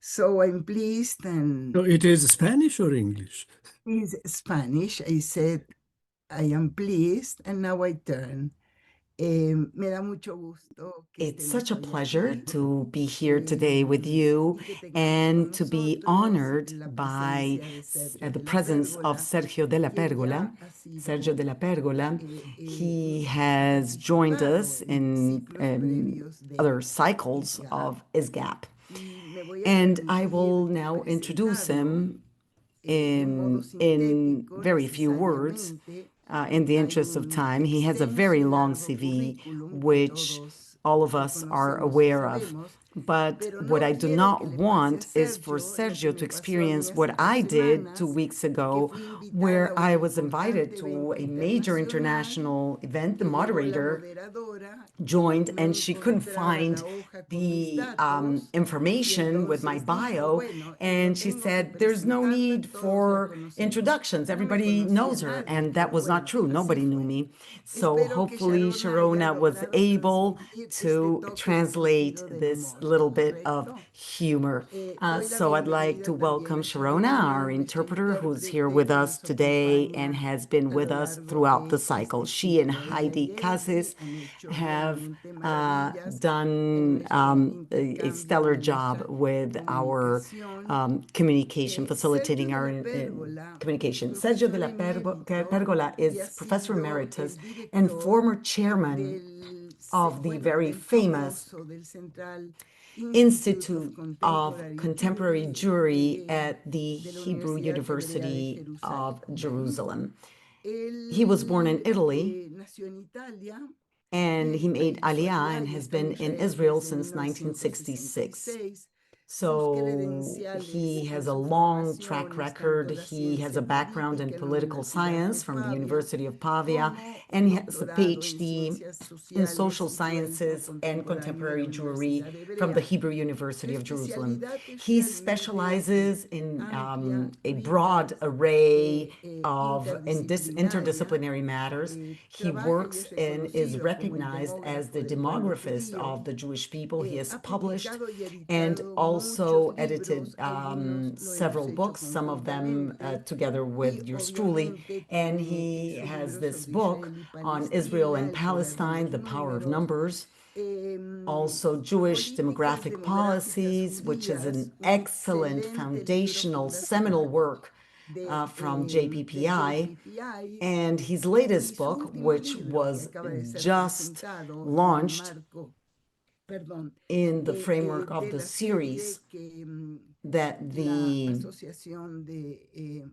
So I'm pleased, and No, it is Spanish or English? in Spanish, I said, I am pleased, and now I turn. Me da mucho gusto que It's estemos such a hoy pleasure aquí, to be here today with you y que tengamos con and to be nosotros honored la by presencia de Sergio the de la presence of Pérgola, Sergio de la quien Pergola. ya ha Sergio sido de la Pergola, he ha has joined participado us en in ciclos previos other de cycles ISGAP. of ISGAP. Y me voy a And I will permitir now introduce presentarlo him de modo in sintético, very few words. necesariamente. In the Hay interest of un time, he has a extenso very y long largo CV, currículum que which todos all of us are conocemos y aware of. sabemos, But pero what no I do quiero que not le pase a want is for Sergio lo que Sergio to me pasó a mí experience hace what I 2 did 2 semanas, weeks que ago, fui invitada where a un I was invited importante to evento a major internacional international event. The que llegó la moderator moderadora y joined no and she couldn't encontraba find la hoja con mis the datos, y information with my entonces dijo, bio, bueno, yo and she tengo que said there's no presentarla, need todos la for conocemos. introductions, No me everybody conocía knows her, nadie, and that pero was not bueno, true. así Nobody knew fue. me. So Espero que hopefully Sharona haya Sharona was logrado able transmitir este to toque de translate sentido del this humor, little bit of ¿correcto? humor. Doy la So I'd like to bienvenida también welcome a Sharona, our nuestro interpreter, who's here intérprete with que us nos today and acompaña has been a with lo us largo throughout the de cycle. este She and ciclo. Ella Heidi y Cassis Henry han hecho have realmente maravillas en done nuestro a intercambio stellar y en job nuestra with our comunicación. communication, Sergio facilitating de our la Pérgola, communication. Sergio de profesor la emérito, Pergola y ha is professor sido emeritus el and director former chairman del, of the bueno, very del famous famoso, del Central Institute of Institute of Contemporary Contemporary Jewry Jury at the de la Hebrew Universidad Hebrea de University Jerusalén. of Jerusalem. He was born in Él Italy, nació en Italia, and he made hizo Aliyah Aliyah and y has está en been in Israel Israel desde since 1966. 1966. Sus So he credenciales en has a su long track formación están record. toda He has ciencia a background in política en la political Universidad de science from the Pavia, University of Pavia, como and un he has a doctorado en PhD ciencias in sociales social y judaísmo sciences and contemporáneo de la contemporary Jewry Universidad from the Hebrea. Hebrew Su University of Jerusalem. especialidad es He realmente specializes in amplia, a rica, broad array of interdisciplinaria. interdisciplinary matters. He Trabaja y works es and is reconocido como el recognized as demógrafo the del pueblo demographist judío. of the Jewish people. He has Ha published publicado y and editado muchos also libros, edited algunos lo hemos several hecho books, some of them conjuntamente, together y with yours truly. obviamente And tiene he su has libro this sobre book Israel y on Israel Palestina, and El Poder de Palestine, los The Power of Números, Numbers, also Jewish Políticas demographic Demográficas policies, which is Judías, an un excellent excelente libro foundational seminal fundacional work de, from de JPPI. JPPI, And his y latest su book, último which libro que was acaba de ser just presentado en el launched marco, perdón, in the framework of de the la serie series que that la the Asociación de,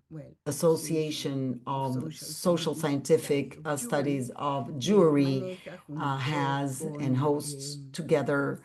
Association of Social Studies Scientific of Jewry Studies of Jewry maneja junto has and con, hosts together.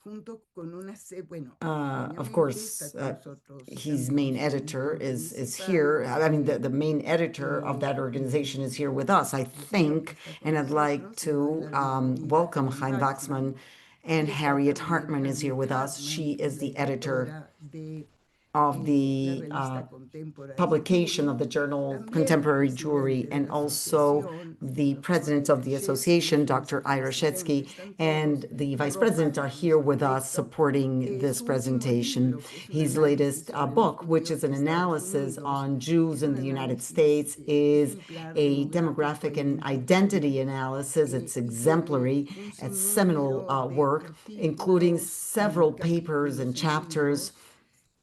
junto con una, bueno, Of obviamente está course, con nosotros his main Carlos, su editor editor is principal, here. I mean, the main editor of that organization is here with us, I espero que think. está con And I'd like nosotros, le doy to la bienvenida a welcome Karen Chaim Waxman. Waxman, And y está Harriet también Hartman is here Harriet with us. Hartman, She que es is la the editor editora de of la the revista Contemporary publication Jewry, of the journal también Contemporary Jewry, presidente de and la also asociación, the doctor president of the Ayashevsky, association, su Dr. Ira vicepresidente, Shetsky, están and todos the vice president are arropándonos, here with us ¿correcto? supporting this Su último presentation. libro, que es un His análisis latest sobre los book, which judíos is de an Estados analysis Unidos, on Jews es in un the United análisis States, is ejemplar, a demográfico demographic e and identitario, identity analysis. It's y tiene exemplary, un it's seminal sinnúmero de work, including artículos several y papers and capítulos en chapters. libros.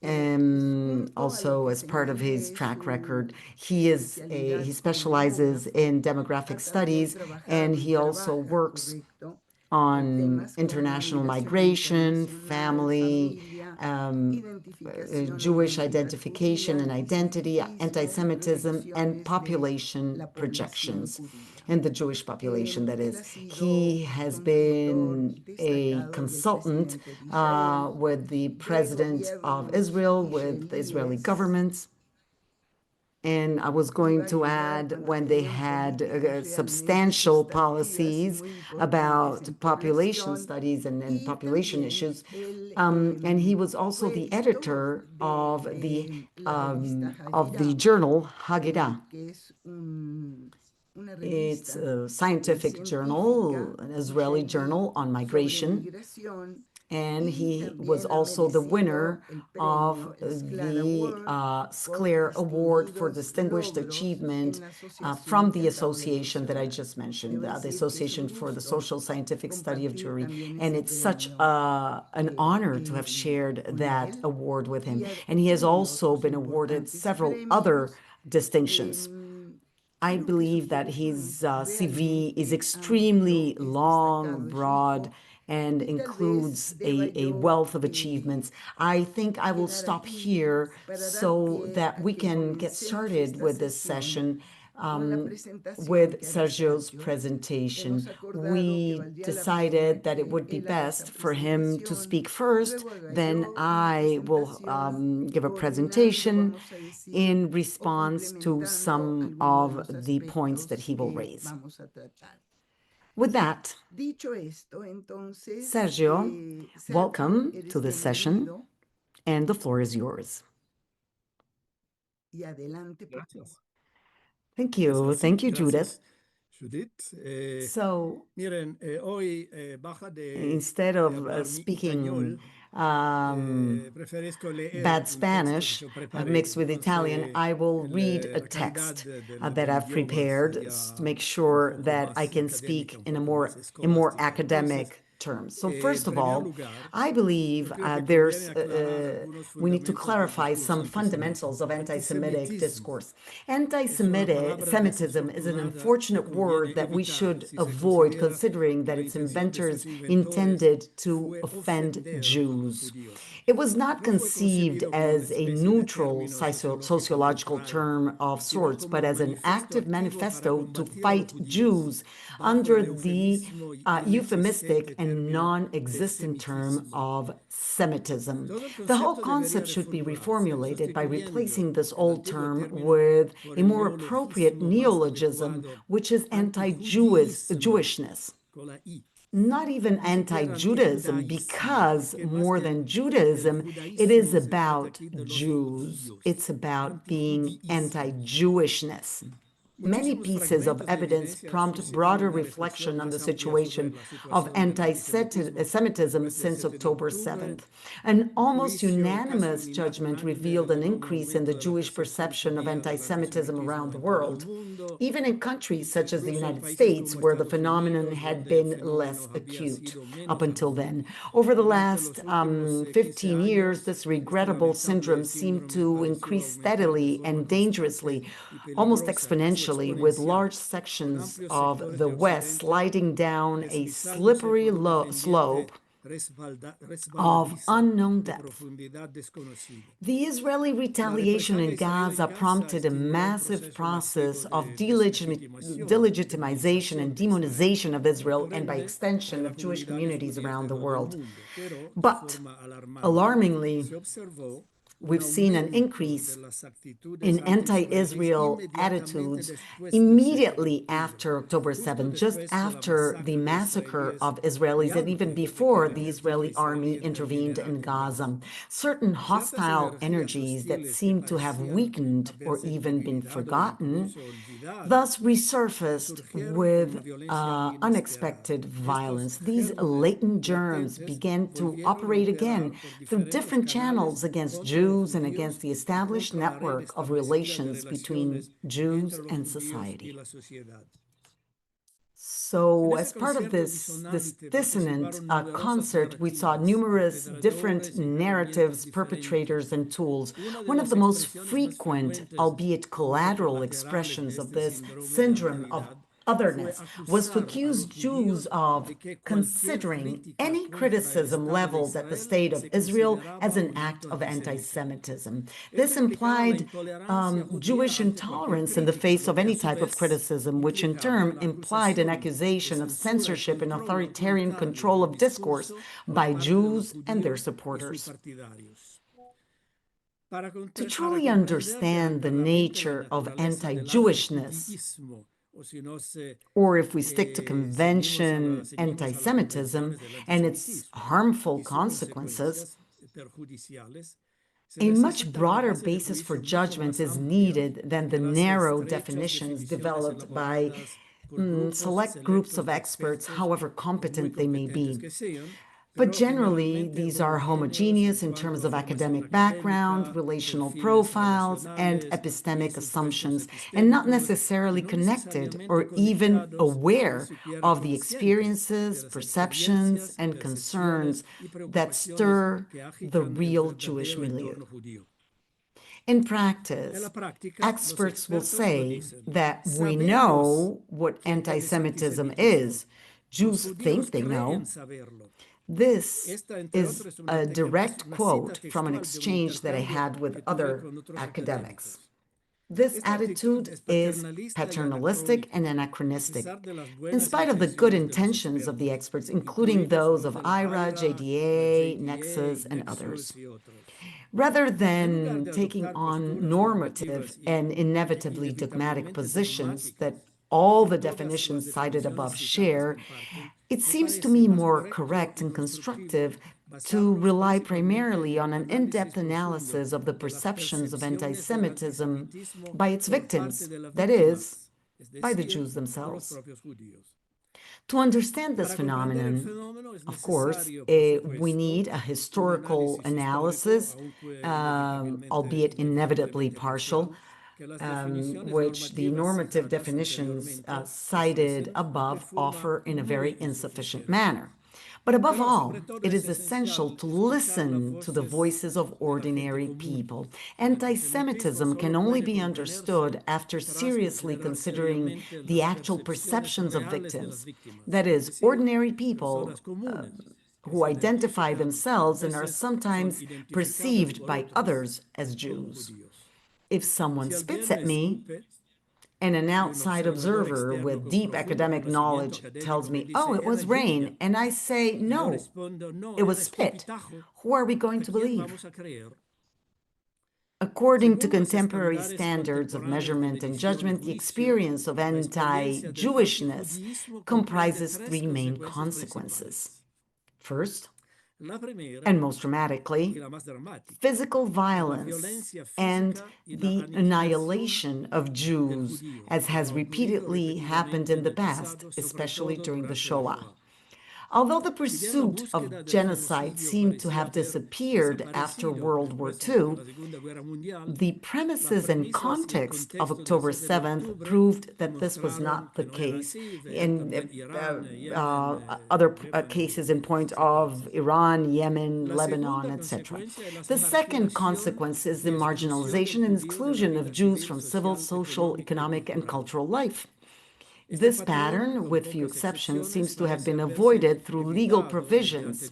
Junto a lo Also, que as se part of his entiende track record, su he especialidad como specializes in demógrafo, demographic ha también studies, and trabajado y he also trabaja, works correcto, on temas como international migración migration, internacional, family, familia, um, identificación e Jewish identidad identification judía, and identity, antisemitismo y antisemitism, and proyecciones de population la población projections, judía. and the Jewish population, that Él is. ha sido He has consultor been a destacado del consultant presidente de Israel, with the de president of gobiernos Israel, with the Israeli israelíes, governments. And I was iba going a to agregar add cuando when they tenían had políticas realmente substantial sustantivas y policies muy importantes about en population población, studies and y population también issues. él And he was also fue the editor editor de la revista of the Hagirah, journal Haggadah. que es una It's revista a scientific científica journal, an Israeli israelí journal on sobre migration. migración And y he was también ha also the winner merecido el of premio Scler the Award por Scler Award for distinguidos Distinguished logros Achievement en la from asociación que the acabo de association that I mencionar. just mentioned, Debo the decir que es un Association for the gusto Social Scientific Study of compartir Jewry. también And ese it's such premio an honor to have shared con that él award with him. y ha And he has obtenido also otros been awarded importantes several other premios. distinctions. I Creo que su believe that currículum his CV is realmente amplio, extremely es long, destacado, es broad, rico, and y tal vez includes deba a yo wealth of achievements. I think I will llegar stop aquí here para dar so pie that a we que can get comencemos started esta with this sesión session con la presentación with que hará Sergio's Sergio. presentation. Hemos acordado que We valdría la pena decided that it que would be él haga esa best for him to presentación, speak first, luego haga then yo una I will presentación, give a coordinando, presentation vamos a decir, in o response to complementando some alguno de of los the points that aspectos he will que raise. vamos a tratar. With that, Dicho esto, entonces, Sergio, Sergio, welcome to eres this session, bienvenido and the floor is yours. y adelante. Gracias. Thank you. Thank you, Judith. Judith. So, Miren, hoy baja de instead of hablar mi speaking preferisco leer bad un texto que Spanish yo preparé. mixed with Italian, I will read a La calidad text del that I've idioma prepared sería to make un sure poco that I más can académica, speak un in poco más more escolástica. Entonces, academic terms. So en first of primer all, lugar, I yo believe creo que conviene there's aclarar algunos we need to fundamentos del clarify discurso some antisemita. fundamentals of anti-Semitic Antisemitismo discourse. es una palabra Anti-Semitism is an desafortunada que unfortunate conviene word that we evitar should si se avoid, considera considering que that la its intención de sus inventors inventores intended to fue offend ofender a los Jews. judíos. It was not No fue conceived concebido como una as a especie de neutral término sociológico sociological neutral, term of sino sorts, como but un as an manifiesto active activo para manifesto to combatir a los fight judíos Jews bajo under el the eufemismo y euphemistic inexistente and término de non-existent term semitismo. of Semitism. Todo el The whole concepto debería concept should be reformularse, reformulated by sustituyendo replacing this el old antiguo term término with por a el more appropriate neologismo más neologism, adecuado, which is antijudismo, anti-Jewishness. con la I. Not even Ni siquiera anti-Judaism, antijudaísmo, because porque más more que than del Judaism, it is judaísmo se trata about aquí de los Jews. judíos, It's about being antijudaísmo. anti-Jewishness. Many Muchísimos pieces of fragmentos de evidence evidencia han prompt suscitado broader una reflexión reflection on the más amplia sobre situation la of situación del antisemitismo anti-Semitism después del since 7 de October octubre, 7th. An un almost juicio casi unanimous judgment unánime revealed an reveló un increase in the aumento de la Jewish percepción perception of judía del anti-Semitism antisemitismo around the en todo el world, mundo, even in countries such as the incluso en United países States, como where the Estados phenomenon Unidos, had donde el been fenómeno less había acute sido up menos until agudo. then. Over the Durante last los últimos 15 15 years, años, this este regrettable lamentable syndrome seemed síndrome to pareció increase aumentar de steadily forma and constante dangerously, y almost peligrosa, casi exponentially, with exponencial, large con sections amplios of sectores the de West Occidente sliding down a deslizándose slippery por una slope pendiente of resbaladiza unknown de depth. profundidad desconocida. The Israeli La retaliation represalia in israelí en Gaza Gaza prompted a estimuló un massive proceso masivo process of de deslegitimación y delegitimization and demonización de Israel, demonization of Israel and by recurrente en extension las of Jewish comunidades communities judías around de the todo el world. mundo. Pero, de But forma alarmante, alarmingly, se observó un we've seen an aumento de increase las actitudes in anti-israelíes anti-Israel inmediatamente attitudes después del 7 de immediately octubre, after October justo 7th, just después de la after the masacre de massacre israelíes of y Israelis, and even antes de que before el the ejército Israeli army israelí intervened interviniera in en Gaza. Gaza. Certain Ciertas hostile energías energies that hostiles que seem to have parecían weakened or haberse even been debilitado o forgotten incluso olvidado thus resurfaced surgieron con una with violencia inesperada. unexpected Estos violence. These gérmenes latent germs latentes began to volvieron a operate again operar por through diferentes different canales channels against contra los Jews and against judíos the y established contra la red network of establecida de relations between relaciones Jews entre los and judíos y society. la sociedad. En So, ese as part of concierto this disonante dissonant participaron numerosas concert, we saw narrativas, numerous different interpretadores y herramientas narratives, diferentes. perpetrators, and tools. Una de One of las the most expresiones más frequent, frecuentes albeit como collateral, colaterales de expressions of este this síndrome de syndrome of alteridad fue otherness was to acusar a accuse los Jews judíos of de que cualquier considering crítica any contra el criticism Estado de leveled at the Israel state of se Israel as consideraba an un act acto of antisemita. anti-Semitism. Esto This implicaba la implied intolerancia Jewish judía ante cualquier intolerance in the crítica, face lo of que a any su type of vez criticism, which in implicaba turn la implied an acusación de accusation of censura y censorship and control authoritarian autoritario control del of discourse discurso por by parte de los Jews and their judíos y sus supporters. partidarios. To Para truly comprender understand the realmente la nature of naturaleza del anti-Jewishness, antijudaísmo, o si no se or if we stick to seguimos a las anti-Semitism convenciones del and its antisemitismo harmful y sus consequences, consecuencias perjudiciales, se a much necesita una broader base de basis for juicio mucho judgment más is amplia needed than the que las narrow estrechas definitions definiciones developed by elaboradas por grupos select groups selectos of de experts, expertos, however por muy competent they may competentes be. que sean, But generally, these are homogeneous in terms of academic background, relational profiles, and epistemic assumptions, and not necessarily connected or even aware of the experiences, perceptions, and concerns that stir the real Jewish milieu. In practice, experts will say that we know what anti-Semitism is. Jews think they know. This is a direct quote from an exchange that I had with other academics. This attitude is paternalistic and anachronistic, in spite of the good intentions of the experts, including those of IRA, JDA, Nexus, and others. Rather than taking on normative and inevitably dogmatic positions that all the definitions cited above share, it seems to me more correct and constructive to rely primarily on an in-depth analysis of the perceptions of anti-Semitism by its victims, that is, by the Jews themselves. To understand this phenomenon, of course, we need a historical analysis, albeit inevitably partial, which the normative definitions cited above offer in a very insufficient manner. But above all, it is essential to listen to the voices of ordinary people. Anti-Semitism can only be understood after seriously considering the actual perceptions of victims, that is, ordinary people who identify themselves and are sometimes perceived by others as Jews. If someone spits at me, and an outside observer with deep academic knowledge tells me, oh, it was rain, and I say, no, it was spit, who are we going to believe? According to contemporary standards of measurement and judgment, the experience of anti-Jewishness comprises three main consequences. First, and most dramatically, physical violence and the annihilation of Jews, as has repeatedly happened in the past, especially during the Shoah. Although the pursuit of genocide seemed to have disappeared after World War II, the premises and context of October 7th proved that this was not the case. In other cases in point of Iran, Yemen, Lebanon, etc. The second consequence is the marginalization and exclusion of Jews from civil, social, economic, and cultural life. This pattern, with few exceptions, seems to have been avoided through legal provisions,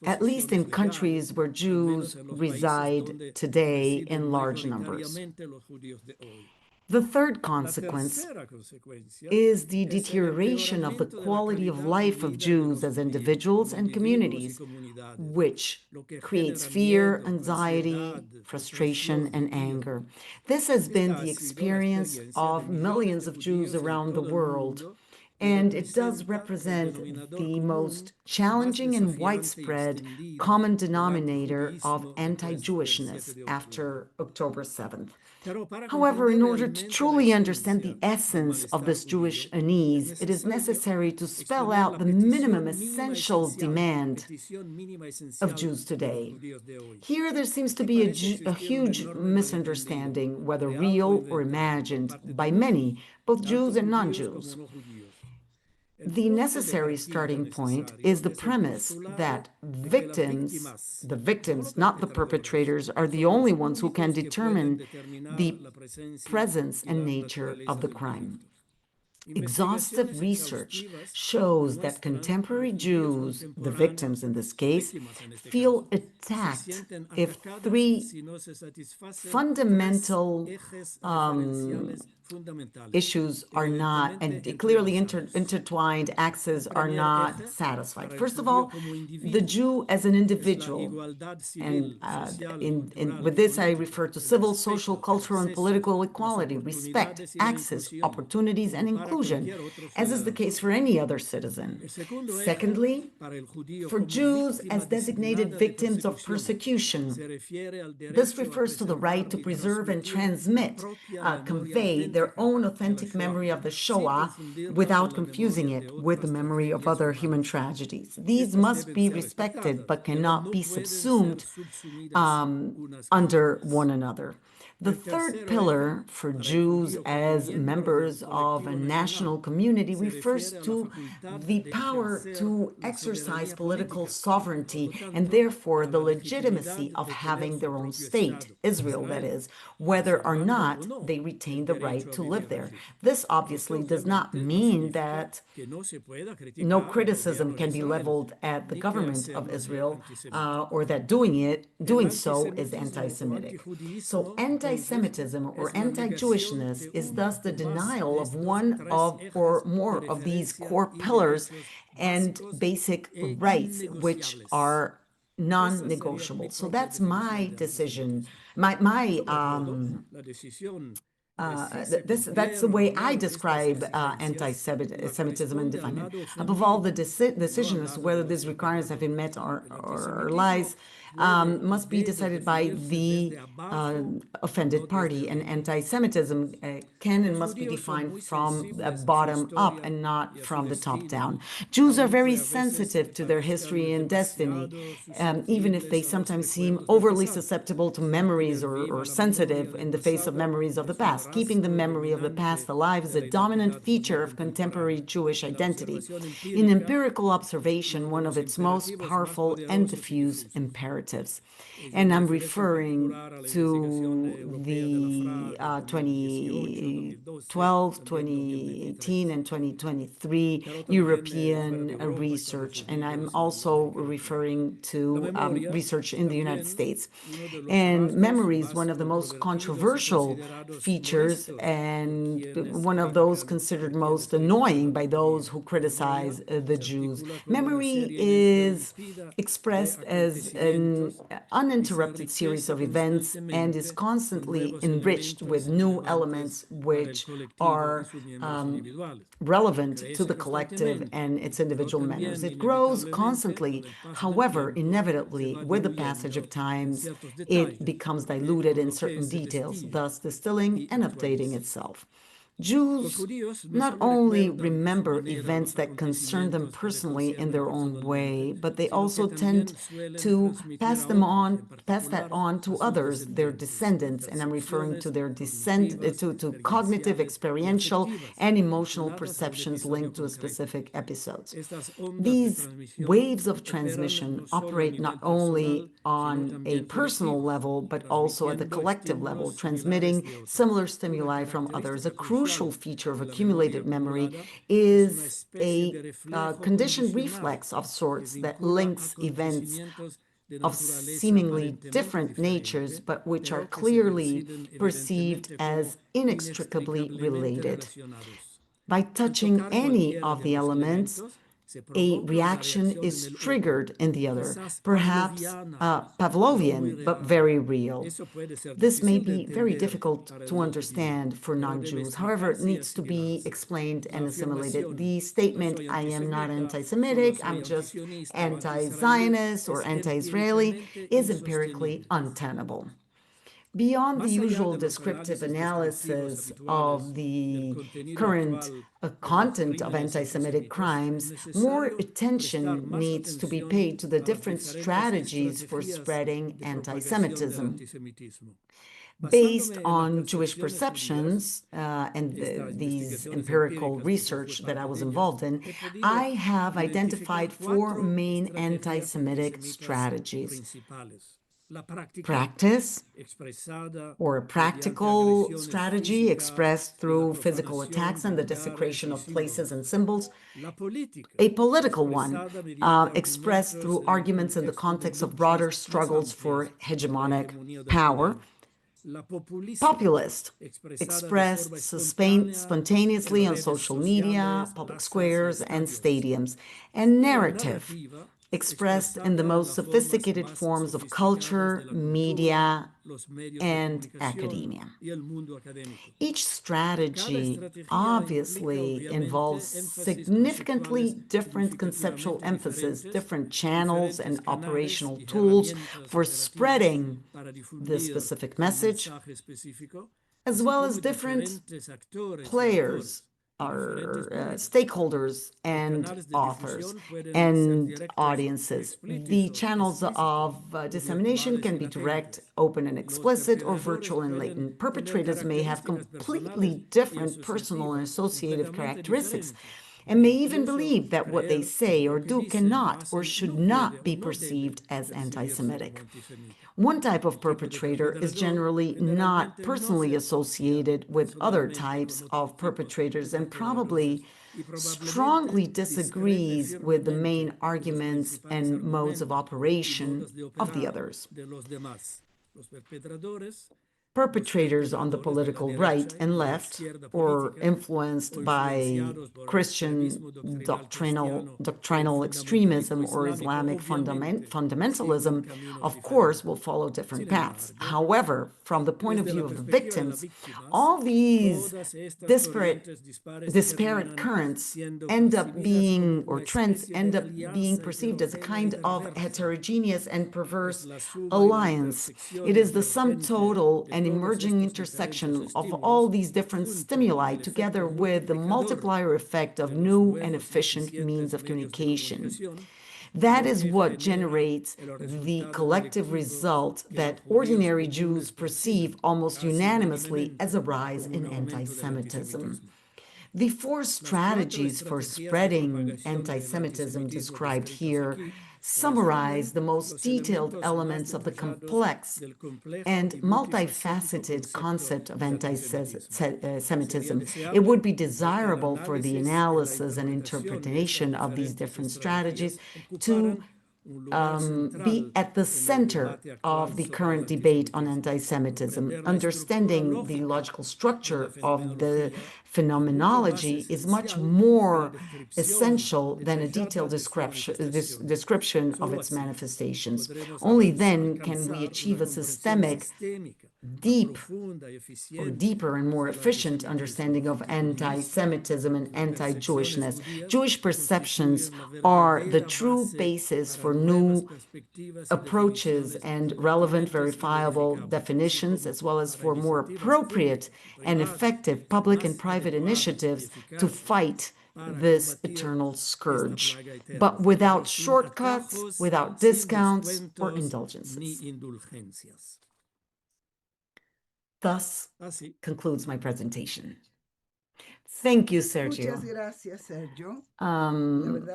at least in countries where Jews reside today in large numbers. The third consequence is the deterioration of the quality of life of Jews as individuals and communities, which creates fear, anxiety, frustration, and anger. This has been the experience of millions of Jews around the world, and it does represent the most challenging and widespread common denominator of anti-Jewishness after October 7th. However, in order to truly understand the essence of this Jewish unease, it is necessary to spell out the minimum essential demand of Jews today. Here, there seems to be a huge misunderstanding, whether real or imagined, by many, both Jews and non-Jews. The necessary starting point is the premise that the victims, not the perpetrators, are the only ones who can determine the presence and nature of the crime. Exhaustive research shows that contemporary Jews, the victims in this case, feel attacked if three fundamental issues are not, and clearly intertwined axes are not satisfied. First of all, the Jew as an individual, and with this I refer to civil, social, cultural, and political equality, respect, access, opportunities, and inclusion, as is the case for any other citizen. Secondly, for Jews as designated victims of persecution, this refers to the right to preserve and transmit, convey their own authentic memory of the Shoah without confusing it with the memory of other human tragedies. These must be respected but cannot be subsumed under one another. The third pillar for Jews as members of a national community refers to the power to exercise political sovereignty and therefore the legitimacy of having their own state, Israel that is, whether or not they retain the right to live there. This obviously does not mean that no criticism can be leveled at the government of Israel or that doing so is anti-Semitic. So anti-Semitism or anti-Jewishness is thus the denial of one of or more of these core pillars and basic rights, which are non-negotiable. So that's my decision, that's the way I describe anti-Semitism and define it. Above all, the decision as to whether these requirements have been met or lies must be decided by the offended party, and anti-Semitism can and must be defined from the bottom up and not from the top down. Jews are very sensitive to their history and destiny, even if they sometimes seem overly susceptible to memories or sensitive in the face of memories of the past. Keeping the memory of the past alive is a dominant feature of contemporary Jewish identity. In empirical observation, one of its most powerful and diffuse imperatives. And I'm referring to the 2012, 2018, and 2023 European research. And I'm also referring to research in the United States. And memory is one of the most controversial features and one of those considered most annoying by those who criticize the Jews. Memory is expressed as an uninterrupted series of events and is constantly enriched with new elements which are relevant to the collective and its individual manners. It grows constantly. However, inevitably, with the passage of times, it becomes diluted in certain details, thus distilling and updating itself. Jews not only remember events that concern them personally in their own way, but they also tend to pass that on to others, their descendants, and I'm referring to their to cognitive, experiential, and emotional perceptions linked to specific episodes. These waves of transmission operate not only on a personal level, but also at the collective level, transmitting similar stimuli from others. A crucial feature of accumulated memory is a conditioned reflex of sorts that links events of seemingly different natures, but which are clearly perceived as inextricably related. By touching any of the elements, a reaction is triggered in the other, perhaps Pavlovian, but very real. This may be very difficult to understand for non-Jews. However, it needs to be explained and assimilated. The statement, I am not anti-Semitic, I'm just anti-Zionist or anti-Israeli, is empirically untenable. Beyond the usual descriptive analysis of the current content of anti-Semitic crimes, more attention needs to be paid to the different strategies for spreading anti-Semitism. Based on Jewish perceptions and these empirical research that I was involved in, I have identified four main anti-Semitic strategies. Practice, or a practical strategy expressed through physical attacks and the desecration of places and symbols. A political one expressed through arguments in the context of broader struggles for hegemonic power. Populist, expressed spontaneously on social media, public squares, and stadiums. And narrative, expressed in the most sophisticated forms of culture, media, and academia. Each strategy obviously involves significantly different conceptual emphasis, different channels and operational tools for spreading the specific message, as well as different players, our stakeholders and authors and audiences. The channels of dissemination can be direct, open and explicit, or virtual and latent. Perpetrators may have completely different personal and associative characteristics, and may even believe that what they say or do cannot or should not be perceived as anti-Semitic. One type of perpetrator is generally not personally associated with other types of perpetrators and probably strongly disagrees with the main arguments and modes of operation of the others. Perpetrators on the political right and left, or influenced by Christian doctrinal extremism or Islamic fundamentalism, of course, will follow different paths. However, from the point of view of the victims, all these disparate currents end up being, or trends end up being perceived as a kind of heterogeneous and perverse alliance. It is the sum total and emerging intersection of all these different stimuli together with the multiplier effect of new and efficient means of communication. That is what generates the collective result that ordinary Jews perceive almost unanimously as a rise in anti-Semitism. The four strategies for spreading anti-Semitism described here summarize the most detailed elements of the complex and multifaceted concept of anti-Semitism. It would be desirable for the analysis and interpretation of these different strategies to be at the center of the current debate on anti-Semitism. Understanding the logical structure of the phenomenology is much more essential than a detailed description of its manifestations. Only then can we achieve a systemic, deeper and more efficient understanding of anti-Semitism and anti-Jewishness. Jewish perceptions are the true basis for new approaches and relevant, verifiable definitions, as well as for more appropriate and effective public and private initiatives to fight this eternal scourge, but without shortcuts, without discounts or indulgences. Thus concludes my presentation. Thank you, Sergio. Muchas gracias, Sergio.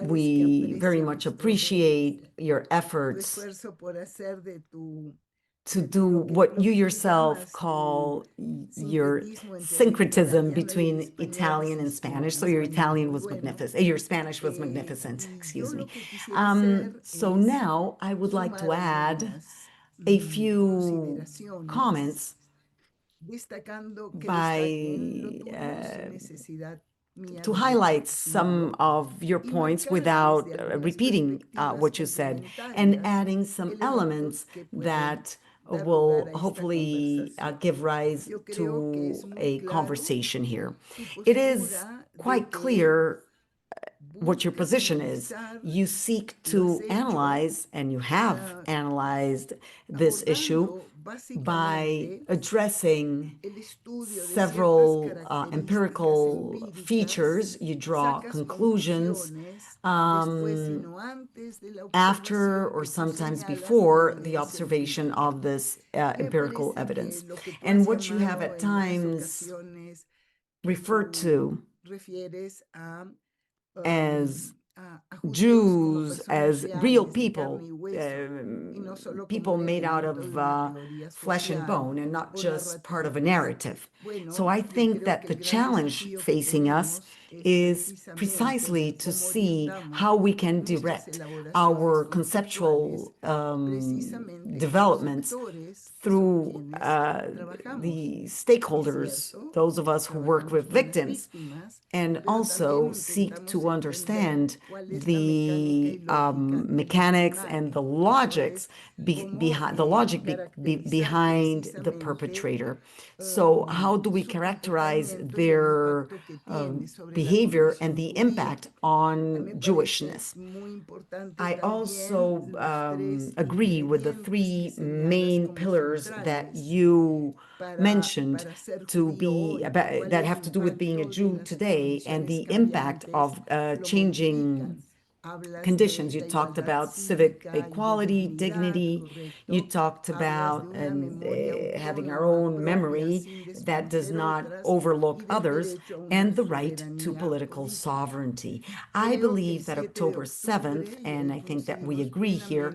We very much appreciate your Tu efforts esfuerzo por hacer de tu to do what you yourself call your syncretism between Italian and Spanish. So your Italian was magnificent. Your Spanish was magnificent, excuse me. So now I would like to add a few comments to highlight some of your points without repeating what you said, and adding some elements that will hopefully give rise to a conversation here. It is quite clear what your position is. You seek to analyze, and you have analyzed this issue by addressing several empirical features. You draw conclusions after or sometimes before the observation of this empirical evidence. And what you have at times referred to as Jews, as real people, people made out of flesh and bone, and not just part of a narrative. So I think that the challenge facing us is precisely to see how we can direct our conceptual developments through the stakeholders, those of us who work with victims, and also seek to understand the mechanics and the logics behind the perpetrator. So how do we characterize their behavior and the impact on Jewishness? I also agree with the three main pillars factors that you mentioned that have to do with being a Jew today and the impact of changing conditions. You talked about civic equality, dignity. You talked about having our own memory that does not overlook others, and the right to political sovereignty. I believe that October 7th, and I think that we agree here,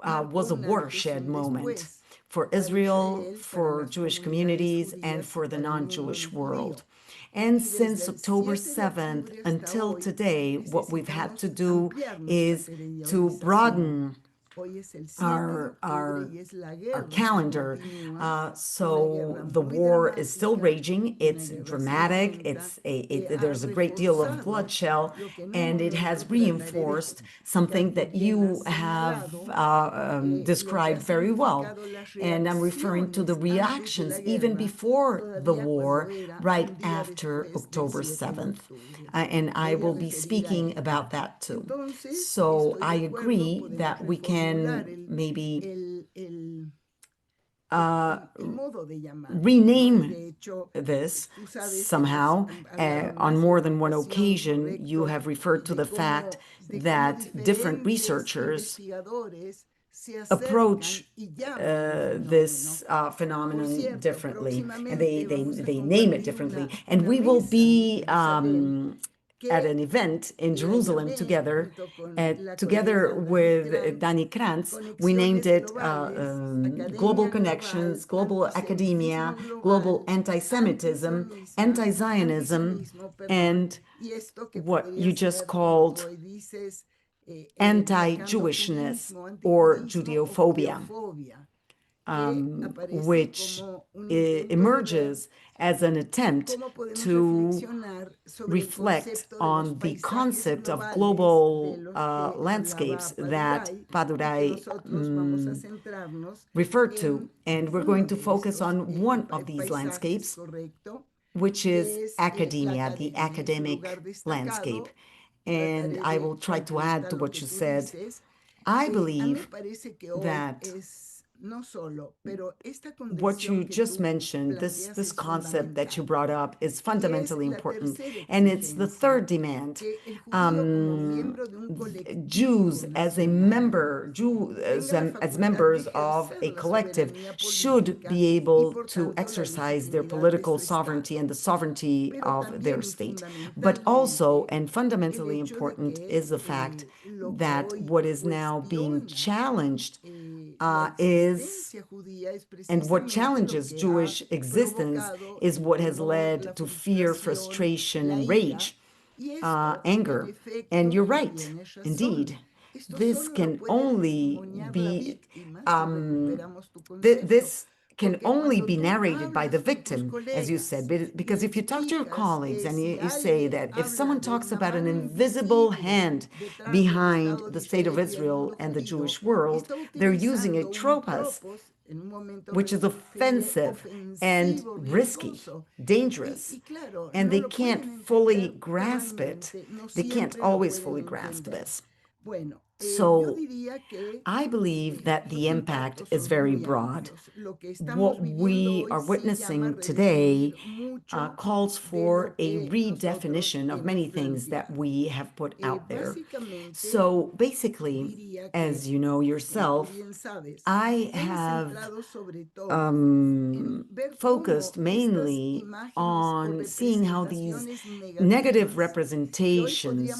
was a watershed moment for Israel, for Jewish communities, and for the non-Jewish world. And since October 7th until today, what we've had to do is to broaden our calendar. So the war is still raging. It's dramatic. There's a great deal of bloodshed, and it has reinforced something that you have described very well. And I'm referring to the reactions even before the war, right after October 7th. And I will be speaking about that too. So I agree that we can maybe rename this somehow. On more than one occasion, you have referred to the fact that different researchers approach this phenomenon differently, and they name it differently. And we will be at an event in Jerusalem together with Danny Krantz. We named it Global Connections, Global Academia, Global Antisemitism, Anti-Zionism, and what you just called anti-Jewishness or Judeophobia, which emerges as an attempt to reflect on the concept of global landscapes that Padurai referred to. And we're going to focus on one of these landscapes, which is academia, the academic landscape. And I will try to add to what you said. I believe that what you just mentioned, this concept that you brought up, is fundamentally important, and it's the third demand. Jews as members of a collective should be able to exercise their political sovereignty and the sovereignty of their state. But also, and fundamentally important, is the fact that what is now being challenged and what challenges Jewish existence is what has led to fear, frustration, and rage, anger. And you're right, indeed. This can only be narrated by the victim, as you said, because if you talk to your colleagues and you say that if someone talks about an invisible hand behind the state of Israel and the Jewish world, they're using a tropos, which is offensive and risky, dangerous, and they can't fully grasp it. They can't always fully grasp this. So I believe that the impact is very broad. What we are witnessing today calls for a redefinition of many things that we have put out there. So basically, as you know yourself, I have focused mainly on seeing how these negative representations,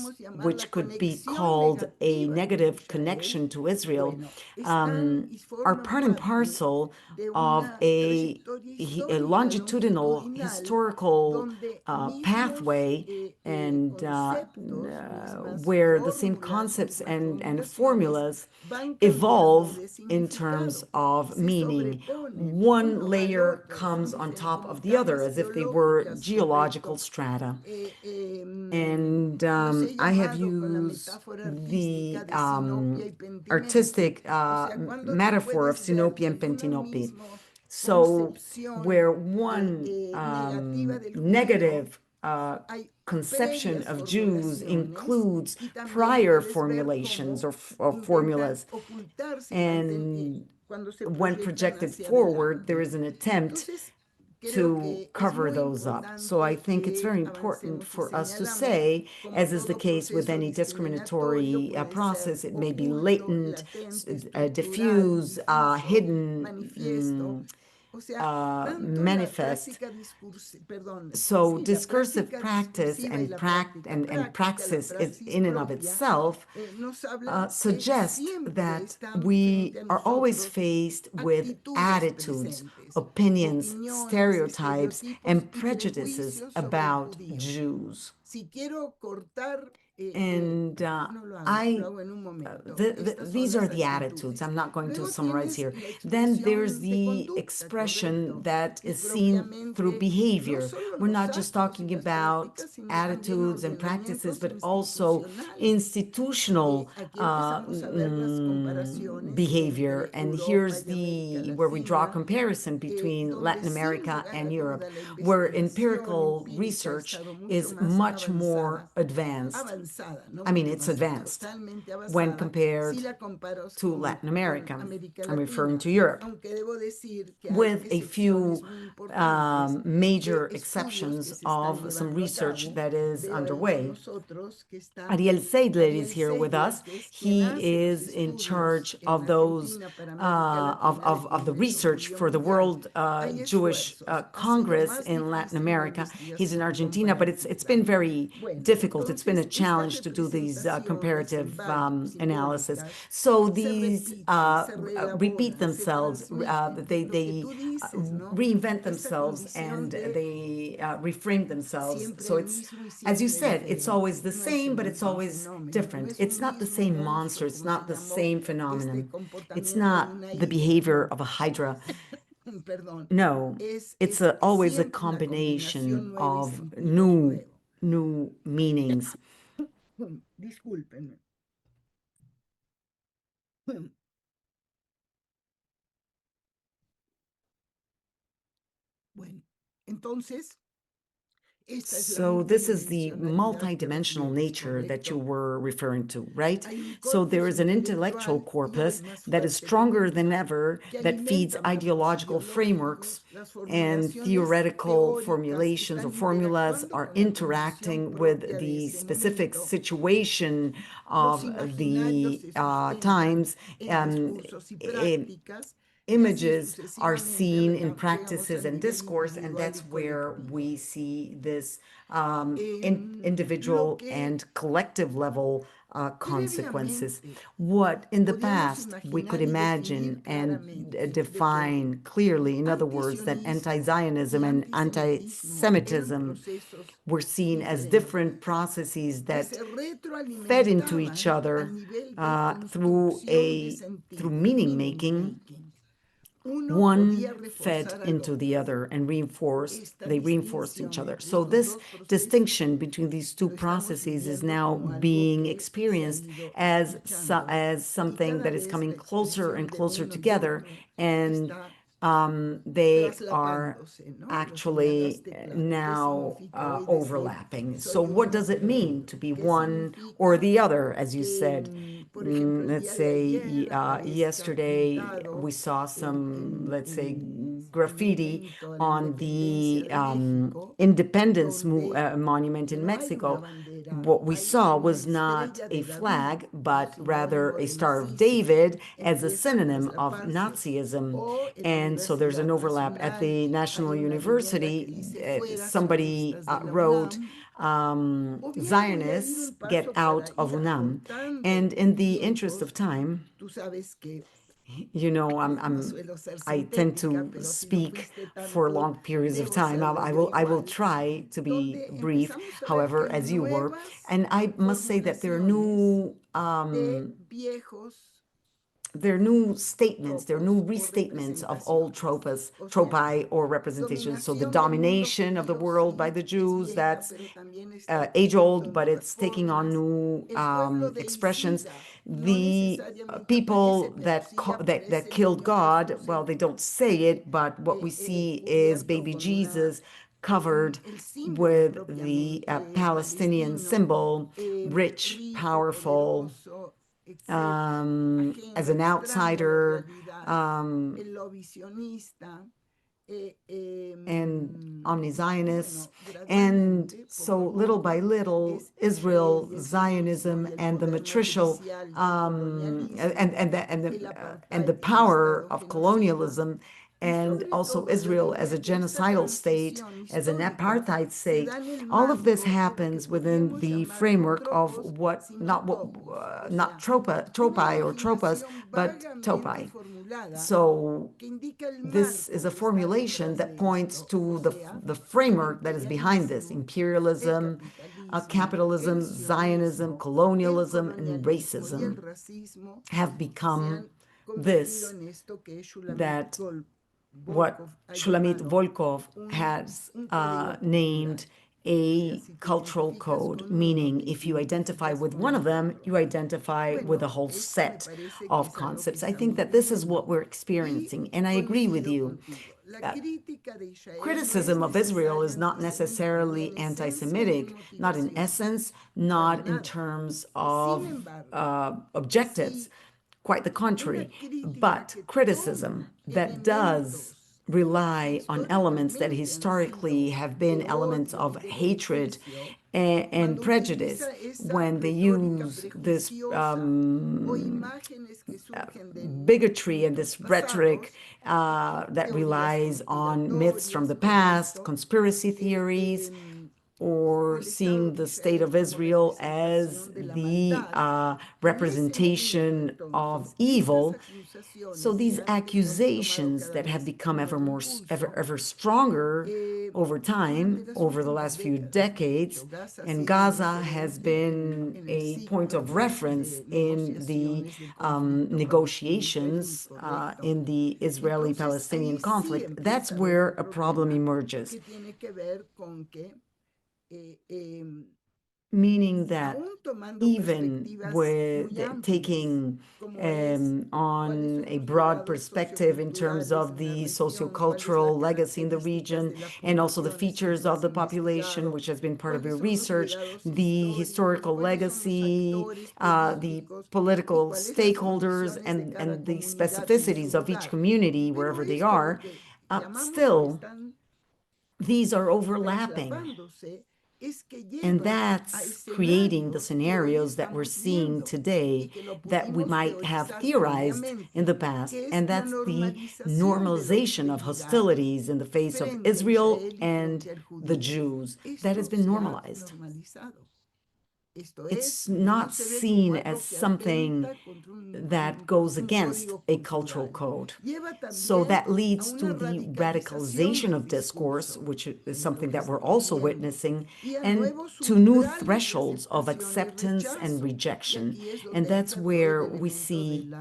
which could be called a negative connection to Israel, are part and parcel of a longitudinal historical pathway, and where the same concepts and formulas evolve in terms of meaning. One layer comes on top of the other as if they were geological strata. And I have used the artistic metaphor of Sinope and Pentinope. So where one negative conception of Jews includes prior formulations or formulas, and when projected forward, there is an attempt to cover those up. So I think it's very important for us to say, as is the case with any discriminatory process, it may be latent, diffuse, hidden, manifest. So discursive practice and praxis is in and of itself suggest that we are always faced with attitudes, opinions, stereotypes, and prejudices about Jews. And these are the attitudes. I'm not going to summarize here. Then there's the expression that is seen through behavior. We're not just talking about attitudes and practices, but also institutional behavior. And here's where we draw a comparison between Latin America and Europe, where empirical research is much more advanced. I mean, it's advanced when compared to Latin America. I'm referring to Europe, with a few major exceptions of some research that is underway. Ariel Seidler is here with us. He is in charge of those of the research for the World Jewish Congress in Latin America. He's in Argentina, but it's been very difficult. It's been a challenge to do these comparative analysis. So these repeat themselves. They reinvent themselves, and they reframe themselves. So it's, as you said, it's always the same, but it's always different. It's not the same monster. It's not the same phenomenon. It's not the behavior of a hydra. No, it's always a combination of new meanings. So this is the multidimensional nature that you were referring to, right? So there is an intellectual corpus that is stronger than ever, that feeds ideological frameworks, and theoretical formulations or formulas are interacting with the specific situation of the times. Images are seen in practices and discourse, and that's where we see this individual and collective level consequences. What in the past we could imagine and define clearly, in other words, that anti-Zionism and anti-Semitism were seen as different processes that fed into each other through meaning making. One fed into the other and they reinforced each other. So this distinction between these two processes is now being experienced as something that is coming closer and closer together, and they are actually now overlapping. So what does it mean to be one or the other, as you said? Let's say yesterday we saw some, let's say, graffiti on the Independence Monument in Mexico. What we saw was not a flag, but rather a Star of David as a synonym of Nazism. And so there's an overlap. At the National University, somebody wrote, Zionists get out of UNAM. And in the interest of time, you know, I tend to speak for long periods of time. I will try to be brief, however, as you were. And I must say that there are new statements, there are new restatements of old tropi or representations. So the domination of the world by the Jews, that's age-old, but it's taking on new expressions. The people that killed God, well, they don't say it, but what we see is baby Jesus covered with the Palestinian symbol, rich, powerful, as an outsider, and omni-Zionists. And so little by little, Israel, Zionism, and the matricial, and the power of colonialism, and also Israel as a genocidal state, as an apartheid state, all of this happens within the framework of not tropi or tropas, but topi. So this is a formulation that points to the framework that is behind this: imperialism, capitalism, Zionism, colonialism, and racism have become this, that what Shulamit Volkov has named a cultural code, meaning if you identify with one of them, you identify with a whole set of concepts. I think that this is what we're experiencing, and I agree with you. Criticism of Israel is not necessarily anti-Semitic, not in essence, not in terms of objectives, quite the contrary, but criticism that does rely on elements that historically have been elements of hatred and prejudice, when they use this bigotry and this rhetoric that relies on myths from the past, conspiracy theories, or seeing the state of Israel as the representation of evil. So these accusations that have become ever stronger over time, over the last few decades, and Gaza has been a point of reference in the negotiations in the Israeli-Palestinian conflict, that's where a problem emerges. Meaning that even with taking on a broad perspective in terms of the sociocultural legacy in the region, and also the features of the population, which has been part of your research, the historical legacy, the political stakeholders, and the specificities of each community, wherever they are, still, these are overlapping. And that's creating the scenarios that we're seeing today that we might have theorized in the past. And that's the normalization of hostilities in the face of Israel and the Jews. That has been normalized. It's not seen as something that goes against a cultural code. So that leads to the radicalization of discourse, which is something that we're also witnessing, and to new thresholds of acceptance and rejection. And that's where we see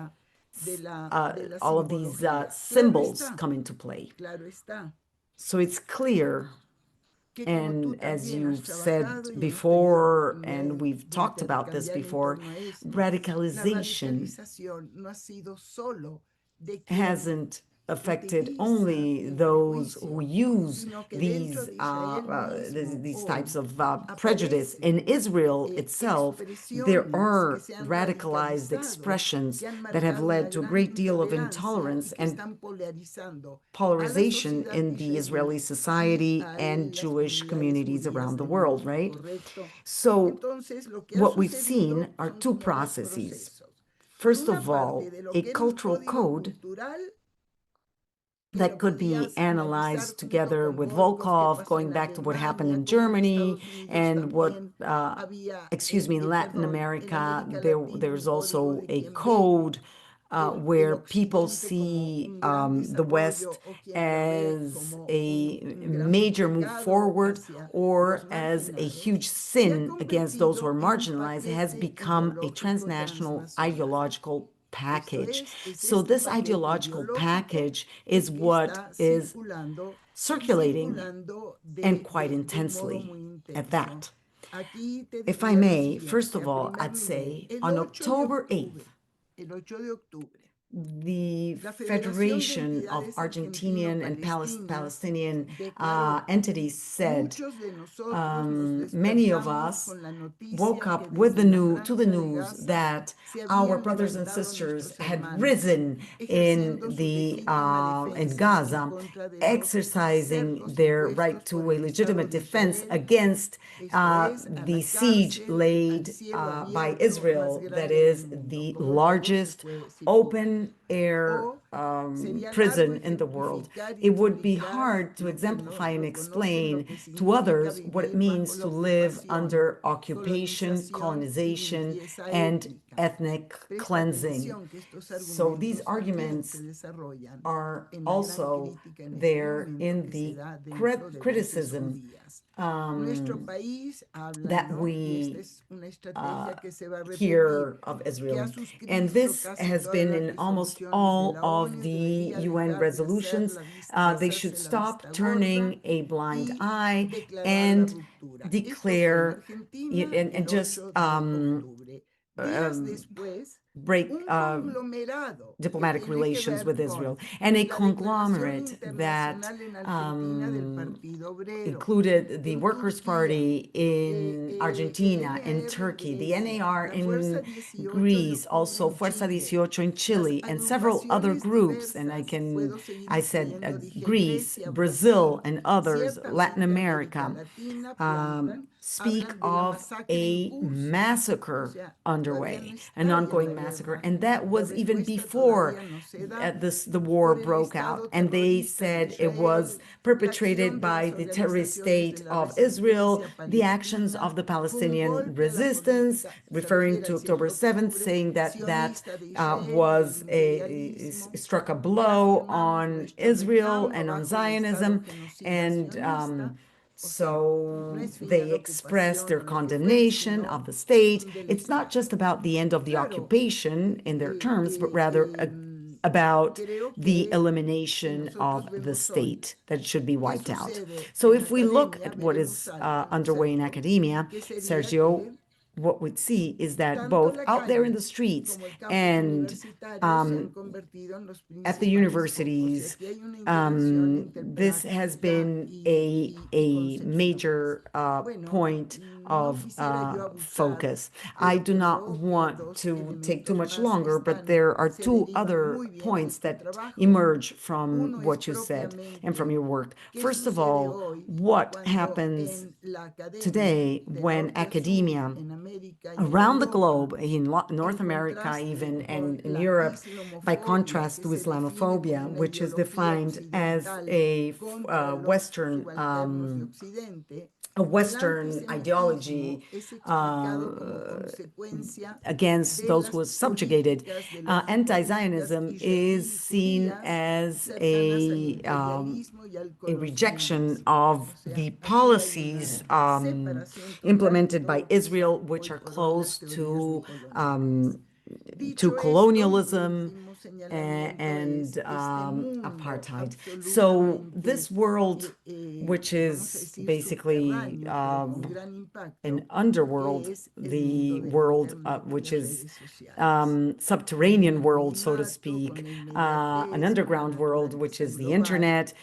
all of these symbols come into play. So it's clear, and as you've said before, and we've talked about this before, radicalization hasn't affected only those who use these types of prejudice. In Israel itself, there are radicalized expressions that have led to a great deal of intolerance and polarization in the Israeli society and Jewish communities around the world, right? So what we've seen are two processes. First of all, a cultural code that could be analyzed together with Volkov, going back to what happened in Germany and what, in Latin America. There's also a code where people see the West as a major move forward or as a huge sin against those who are marginalized. It has become a transnational ideological package. So this ideological package is what is circulating, and quite intensely at that. If I may, first of all, I'd say on October 8th, the Federation of Argentinian and Palestinian entities said, many of us woke up with to the news that our brothers and sisters had risen in Gaza, exercising their right to a legitimate defense against the siege laid by Israel, that is the largest open air prison in the world. It would be hard to exemplify and explain to others what it means to live under occupation, colonization, and ethnic cleansing. So these arguments are also there in the criticism that we hear of Israel. And this has been in almost all of the UN resolutions. They should stop turning a blind eye and declare and just break diplomatic relations with Israel. And a conglomerate that included the Workers' Party in Argentina, in Turkey, the NAR in Greece, also Fuerza 18 in Chile, and several other groups. And I said Greece, Brazil, and others, Latin America, speak of a massacre underway, an ongoing massacre. And that was even before the war broke out. And they said it was perpetrated by the terrorist state of Israel, the actions of the Palestinian resistance, referring to October 7th, saying that was struck a blow on Israel and on Zionism. And so they expressed their condemnation of the state. It's not just about the end of the occupation in their terms, but rather about the elimination of the state, that it should be wiped out. So if we look at what is underway in academia, Sergio, what we'd see is that both out there in the streets and at the universities, this has been a major point of focus. I do not want to take too much longer, but there are two other points that emerge from what you said and from your work. First of all, what happens today when academia around the globe, in North America even, and in Europe, by contrast to Islamophobia, which is defined as a Western ideology against those who are subjugated. Anti-Zionism is seen as a rejection of the policies implemented by Israel, which are close to colonialism and apartheid. So this world, which is basically an underworld, the world which is subterranean world, so to speak, an underground world, which is the internet,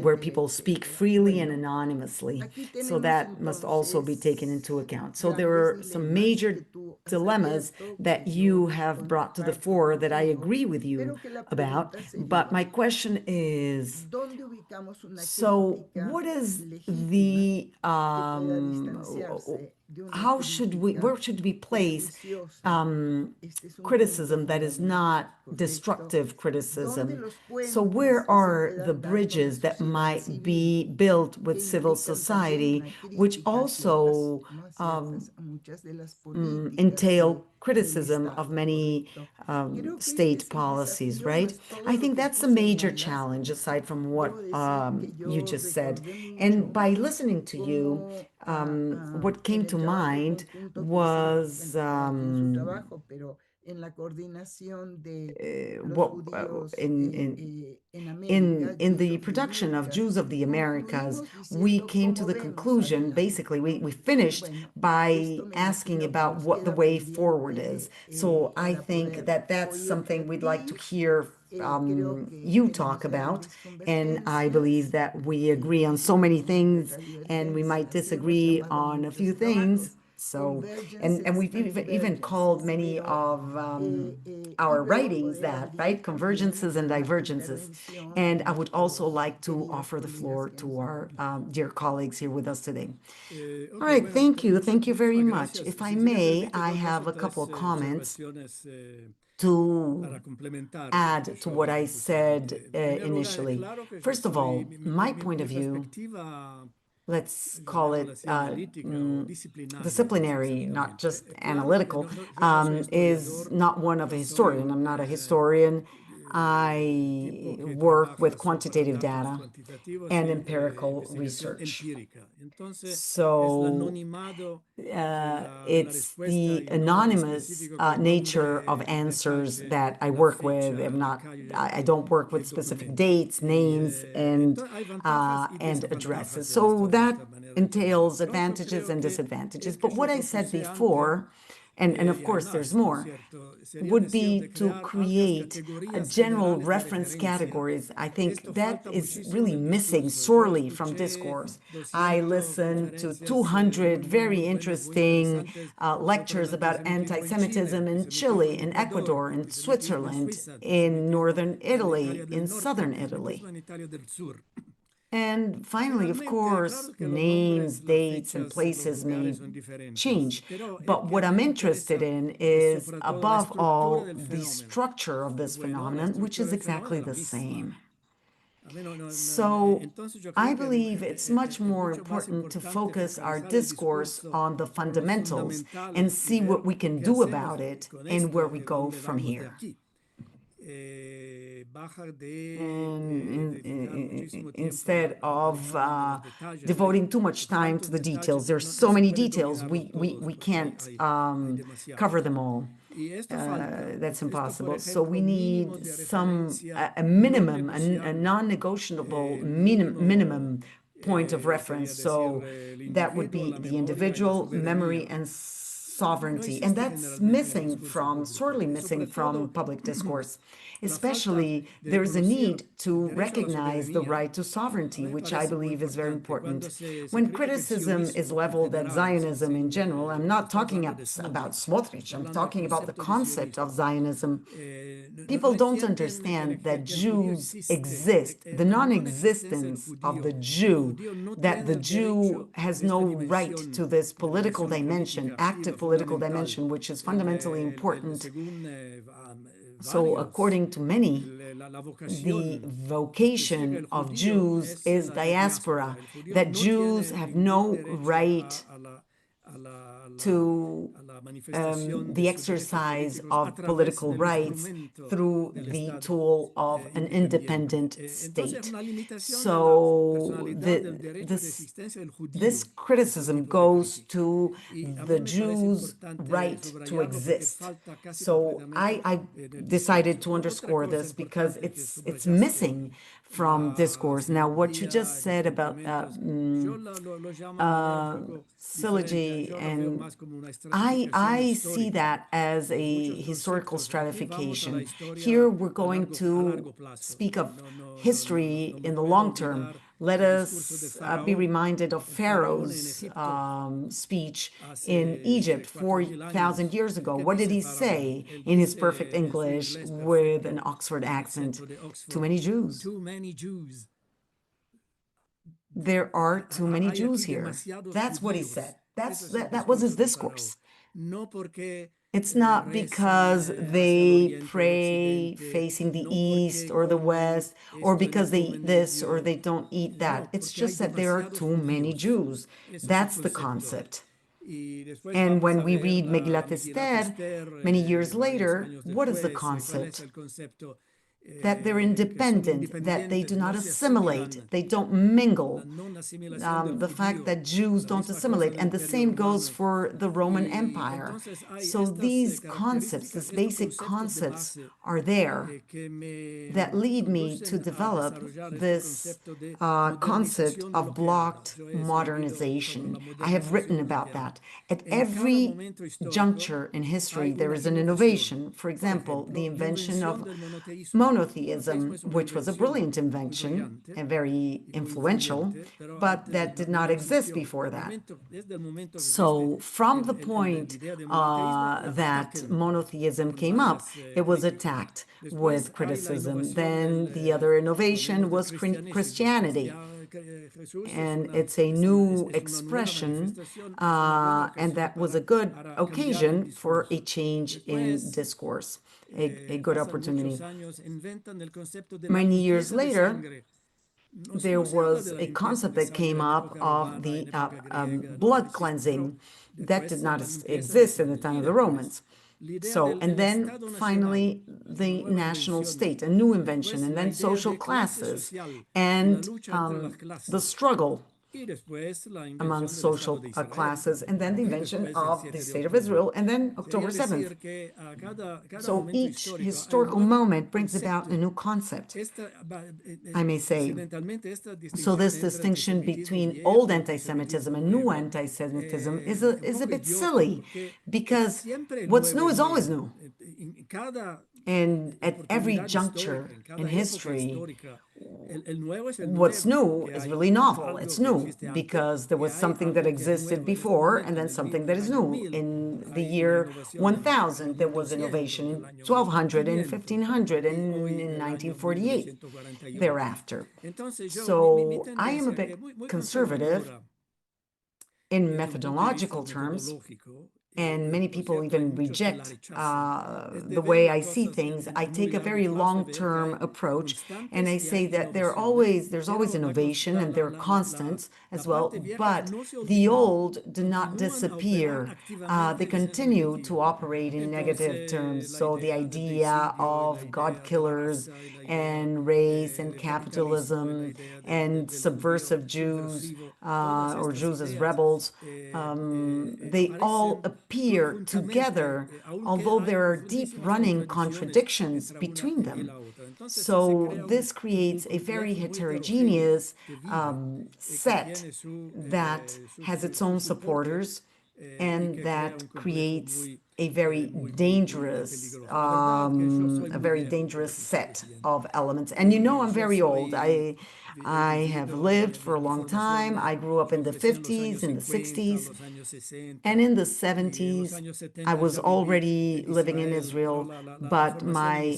where people speak freely and anonymously. So that must also be taken into account. So there are some major dilemmas that you have brought to the fore that I agree with you about. But my question is, so what is the where should we place criticism that is not destructive criticism? So where are the bridges that might be built with civil society, which also entail criticism of many state policies, right? I think that's a major challenge, aside from what you just said. And by listening to you, what came to mind was en la coordinación de los what judíos en América, in Jews the of the production of Americas, Jews of the Americas, concluimos we diciendo came to cómo the vemos hacia conclusion, adelante. basically, we finished Bueno, by esto me asking imagino que about nos what the queda way forward pendiente is. So I para think poder that that's oírte something a we'd like to ti. hear Creo que you talk tenemos about. grandes And I believe convergencias. that we agree on so many things Muchas and we might divergencias. Sí, hemos disagree llamado on a few muchos things. trabajos So, and convergences we've and even called divergences, many pero of y our luego writings poder that, abrir right? también Convergences and la divergences. intervención And I would a also los like to queridos offer the colegas floor que to nos our acompañan. dear colleagues here with us today. All Ok, right, bueno, thank you. Thank you very muchísimas much. gracias. If I Si me may, permite I dos have o a couple tres of comments observaciones to para complementar lo que add to yo what I propuse. said En primer lugar, initially. claro que yo First of soy, all, my point of view, perspectiva, let's call llamémosla it así, analítica o disciplinaria disciplinary, not just específicamente. Claro que analytical, yo no soy is historiador, not one of a yo soy historian. un I'm not a historian. tipo I que work with trabaja sobre quantitative datos data cuantitativos and y empirical investigación research. empírica. Entonces, es el So anonimado, la it's respuesta the y no en anonymous específico que nature of nombre, answers detalle, that I la work with. fecha, la I calle don't work y with el specific documento. dates, Y names, entonces hay ventajas y and desventajas addresses. en So en that esta manera de trabajar. entails Pero yo advantages creo and que disadvantages. el que But yo what I said propuse antes, before, and of y course there's además, por more, cierto, sería would decir be de to crear amplias create categorías general generales de reference referencia. categories. I think Esto that falta is muchísimo en really el missing discurso. Yo sorely from escuché discourse. I 200 listened to conferencias 200 very buenas, muy interesting interesantes sobre el lectures about antisemitismo anti-Semitism in en Chile, in Ecuador, Ecuador, in antisemitismo en Switzerland, Suiza, in antisemitismo northern en Italia Italy, del in Norte, southern Italy. antisemitismo en Italia del Sur. And finally, of Finalmente, course, claro que los names, nombres, las dates, and fechas, los places may lugares son diferentes, change. pero el But que a what mí I'm me interested interesa in es is, sobre todo la above estructura all, del the fenómeno. structure of this Bueno, la phenomenon, which estructura is del fenómeno exactly es la the misma. same. A mí So entonces yo I creo que believe it's much es more mucho más important to importante focus our focalizar el discourse discurso on the sobre lo fundamentals and fundamental y see what ver we can qué do hacemos about it con and where esto, we go dónde from vamos de here. aquí. Baja And de fijar muchísimo tiempo instead of analizando los detalles. devoting too much time to Tantos the details, detalles que there's no so se many puede details, dominarlos we todos porque can't hay cover demasiados. them all. Y esto falta. That's Esto, por impossible. So we ejemplo, mínimos need de some referencia a no minimum, a negociable. non-negotiable Mínimo minimum point of reference. sería decir So el that would individuo, be la the memoria y la individual memory soberanía. and No sovereignty, and existe that's generalmente en el missing discurso from, público. sorely Y missing sobre from todo public discourse. la falta Especially, de there's a reconocer need el to derecho a la recognize the soberanía. right to A sovereignty, mí me which I parece muy believe is very importante cuando important. se When critica el criticism is sionismo en leveled at general, Zionism in general, I'm not estamos talking hablando de about Smotrich, Smotrich, está I'm hablando del talking about the concepto de concept of sionismo. Zionism. No People don't entienden understand that que el judío Jews existe, exist, the la non existencia del non-existence of the judío. El Jew, judío no that tiene the el Jew derecho has de esta no right dimensión, to this la political dimensión dimension, política activa, active political fundamental. dimension, which is fundamentally important. Según So, varios, according to many, la the vocación que ciega vocation el of judío Jews es is la diáspora. diaspora, El judío that no Jews tiene have ningún no derecho right to a la manifestación de the sus derechos exercise políticos a of través political del rights instrumento through del the Estado tool of an independiente. independent Entonces, es state. una limitación de la So personalidad del derecho de this existencia del this judío, este criticism tipo de goes crítica. to Y a mí the me parece Jews' importante right to subrayarlo porque exist. falta casi So completamente I en el decided discurso. to Otra underscore cosa this because importante que it's subrayaste, missing from la discourse. Now, what you silogia just y los said about complementos, yo lo llamo de manera un poco diferente. syllogy, Yo lo veo and más como una estratificación I see histórica. that as a Muchos historical conceptos, aquí vamos a la stratification. Here historia we're going a to largo plazo. speak of No history me in the puedo long term. olvidar Let el discurso de us be Faraón, reminded of el faraón en Pharaoh's Egipto speech in hace Egypt 4000 4,000 años. years ago. ¿Qué What did dice he Faraón? say Él in his perfect dice en su English inglés with an perfecto, Oxford con accent? acento de Too Oxford. many Jews. Too many Jews. There are too many Hay Jews aquí here. demasiados That's what he judíos. said. Eso es el That was his discurso de Faraón. discourse. No porque It's not rezan because hacia el they oriente o el pray occidente, facing the no east porque or the comen west, or esto y no because they eat comen this or ello. they don't eat that. No, It's porque hay just that there are demasiados too many judíos. Jews. Ese es el That's the concepto. concept. Y después And vamos when a we ver read la Megillat Megillat Esther, Esther many years varios later, años what is the después. ¿Cuál es concept? el concepto? that they're independent, that they do not assimilate, they don't mingle, the fact that Jews don't assimilate, and the same goes for the Roman Empire. So these concepts, these basic concepts are there that lead me to develop this concept of blocked modernization. I have written about that. At every juncture in history, there is an innovation. For example, the invention of monotheism, which was a brilliant invention and very influential, but that did not exist before that. So from the point that monotheism came up, it was attacked with criticism. Then the other innovation was Christianity. And it's a new expression, and that was a good occasion for a change in discourse, a good opportunity. Many years later, there was a concept that came up of the blood cleansing that did not exist in the time of the Romans. So, and then finally, the national state, a new invention, and then social classes, and the struggle among social classes, and then the invention of the State of Israel, and then October 7th. So each historical moment brings about a new concept, I may say. So this distinction between old anti-Semitism and new anti-Semitism is a bit silly, because what's new is always new. And at every juncture in history, what's new is really novel. It's new because there was something that existed before and then something that is new. In the year 1000, there was innovation. In 1200, in 1500, and in 1948 thereafter. So I am a bit conservative in methodological terms, and many people even reject the way I see things. I take a very long-term approach, and I say that there's always innovation, and there are constants as well, but the old do not disappear. They continue to operate in negative terms. So the idea of God killers and race and capitalism and subversive Jews or Jews as rebels, they all appear together, although there are deep-running contradictions between them. So this creates a very heterogeneous set that has its own supporters, and that creates a very dangerous set of elements. And you know, I'm very old. I have lived for a long time. I grew up in the 50s, in the 60s, and in the 70s. I was already living in Israel, but my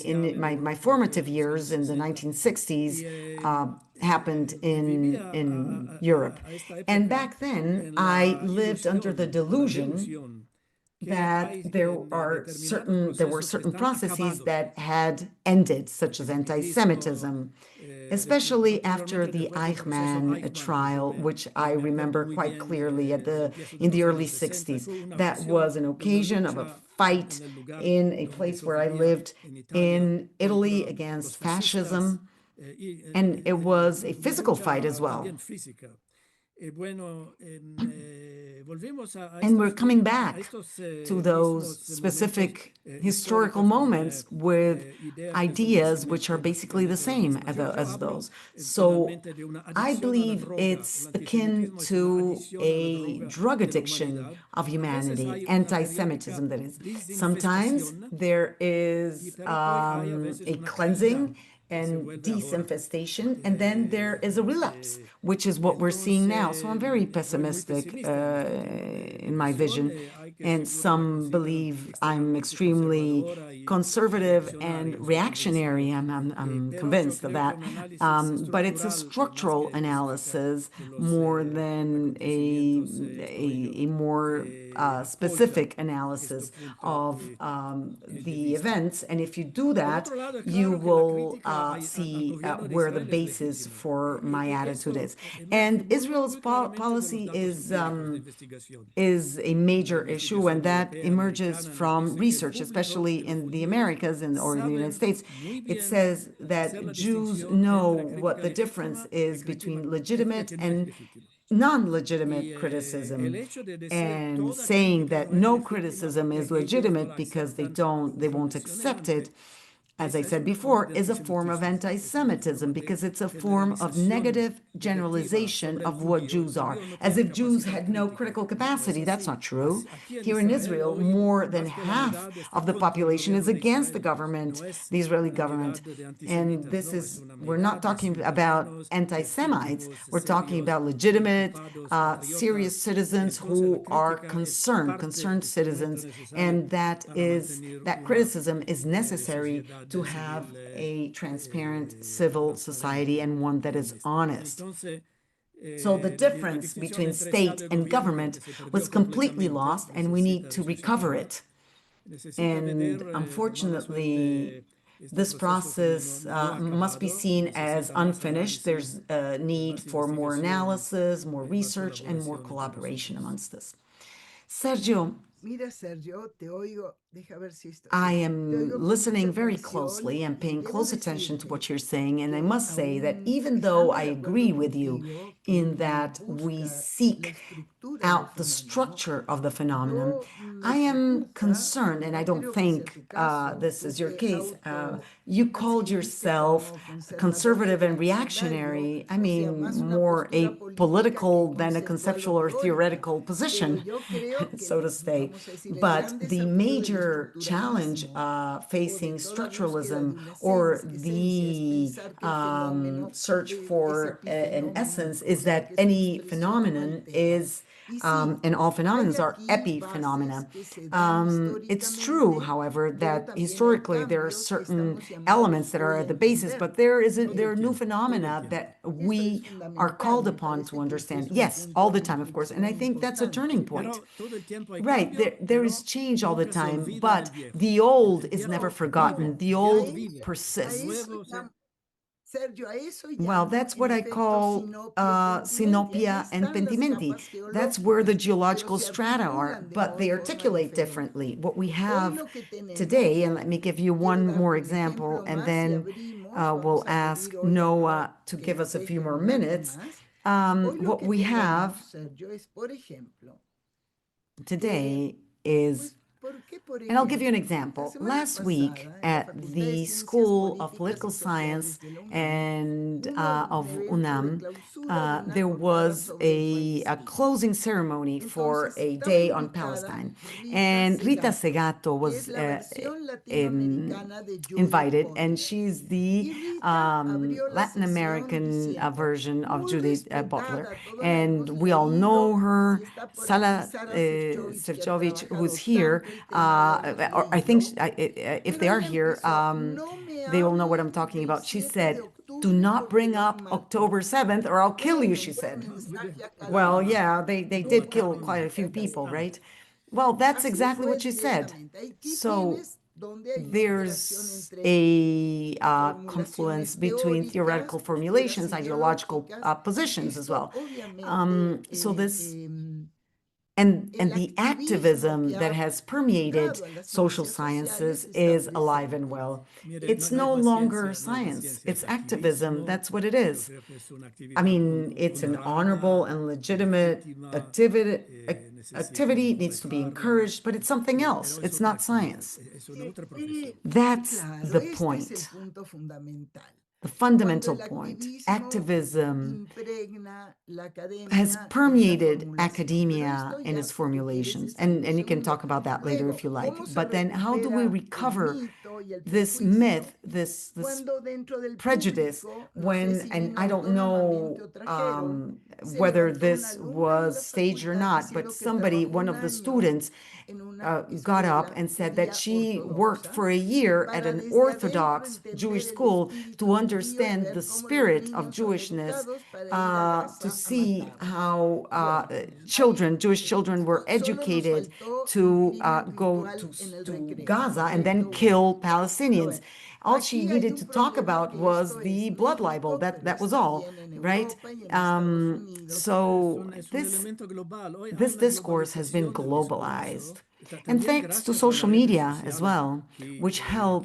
formative years in the 1960s happened in Europe. And back then, I lived under the delusion that there were certain processes that had ended, such as anti-Semitism, especially after the Eichmann trial, which I remember quite clearly in the early 60s. That was an occasion of a fight in a place where I lived in Italy against fascism, and it was a physical fight as well. And we're coming back to those specific historical moments with ideas which are basically the same as those. So I believe it's akin to a drug addiction of humanity, anti-Semitism, that is. Sometimes there is a cleansing and disinfestation, and then there is a relapse, which is what we're seeing now. So I'm very pessimistic in my vision, and some believe I'm extremely conservative and reactionary. I'm convinced of that, but it's a structural analysis more than a more specific analysis of the events. And if you do that, you will see where the basis for my attitude is. And Israel's policy is a major issue. issue, and that emerges from research, especially in the Americas or in the United States. It says that Jews know what the difference is between legitimate and non-legitimate criticism, and saying that no criticism is legitimate because they won't accept it, as I said before, is a form of anti-Semitism, because it's a form of negative generalization of what Jews are, as if Jews had no critical capacity. That's not true. Here in Israel, more than half of the population is against the government, the Israeli government. And we're not talking about anti-Semites, we're talking about legitimate, serious citizens who are concerned citizens, and that criticism is necessary to have a transparent civil society and one that is honest. So the difference between state and government was completely lost, and we need to recover it. And unfortunately, this process must be seen as unfinished. There's a need for more analysis, more research, and more collaboration amongst us. Sergio, Mira, Sergio, te oigo. Deja ver si esto. I am listening very closely and paying close attention to what you're saying, and I must say that even though I agree with you in that we seek out the structure of the phenomenon, I am concerned, and I don't think this is your case. You called yourself conservative and reactionary. I mean, more a political than a conceptual or theoretical position, so to say. But the major challenge facing structuralism, or the search for an essence, is that any phenomenon is and all phenomena are epiphenomena. It's true, however, that historically there are certain elements that are at the basis, but there are new phenomena that we are called upon to understand. Yes, all the time, of course, and I think that's a turning point. Right, there is change all the time, but the old is never forgotten. The old persists. Well, that's what I call synopia and pentimenti. That's where the geological strata are, but they articulate differently. What we have today, and let me give you one more example, and then we'll ask Noah to give us a few more minutes. What we have today is, and I'll give you an example. Last week at the School of Political Science and of UNAM, there was a closing ceremony for a day on Palestine. And Rita Segato was invited, and she's the Latin American version of Judit Butler. And we all know her. Sala Sevcovich, who's here, or I think if they are here, they will know what I'm talking about. She said, "Do not bring up October 7th or I'll kill you," she said. Well, yeah, they did kill quite a few people, right? Well, that's exactly what she said. So there's a confluence between theoretical formulations, ideological positions as well. So this and the activism that has permeated social sciences is alive and well. It's no longer science, it's activism. That's what it is. I mean, it's an honorable and legitimate activity. Activity needs to be encouraged, but it's something else. It's not science. That's the point. The fundamental point. Activism has permeated academia in its formulations, and you can talk about that later if you like. But then how do we recover this myth, this prejudice, when, and I don't know whether this was staged or not, but one of the students got up and said that she worked for a year at an Orthodox Jewish school to understand the spirit of Jewishness, to see how Jewish children were educated to go to Gaza and then kill Palestinians. all she needed to talk about was the blood libel. That was all, right? So this discourse has been globalized. And thanks to social media as well, which help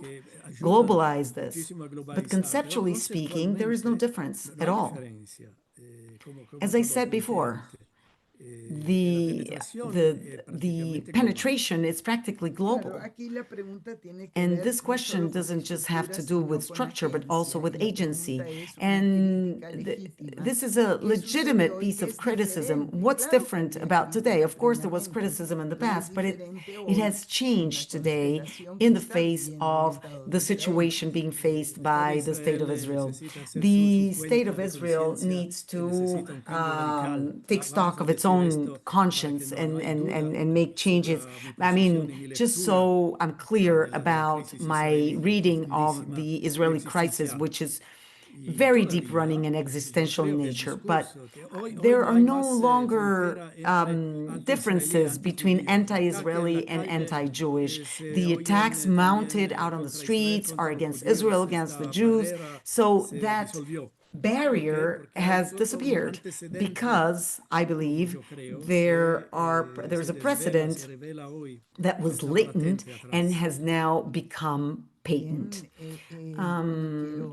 globalize this. But conceptually speaking, there is no difference at all. As I said before, the penetration is practically global. And this question doesn't just have to do with structure, but also with agency. And this is a legitimate piece of criticism. What's different about today? Of course, there was criticism in the past, but it has changed today in the face of the situation being faced by the State of Israel. The State of Israel needs to take stock of its own conscience and make changes. I mean, just so I'm clear about my reading of the Israeli crisis, which is very deep running and existential in nature, but there are no longer differences between anti-Israeli and anti-Jewish. The attacks mounted out on the streets are against Israel, against the Jews, so that barrier has disappeared because I believe there's a precedent that was latent and has now become patent.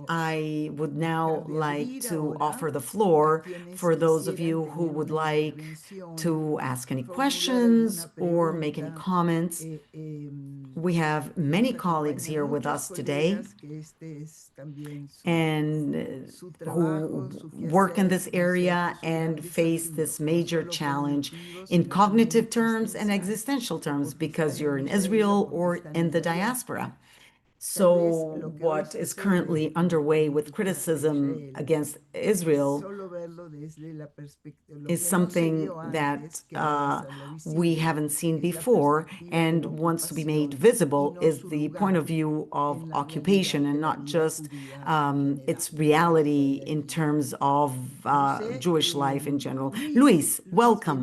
I would now like to offer the floor for those of you who would like to ask any questions or make any comments. We have many colleagues here with us today and who work in this area and face this major challenge in cognitive terms and existential terms because you're in Israel or in the diaspora. So what is currently underway with criticism against Israel is something that we haven't seen before and wants to be made visible is the point of view of occupation and not just its reality in terms of Jewish life in general. Luis, welcome.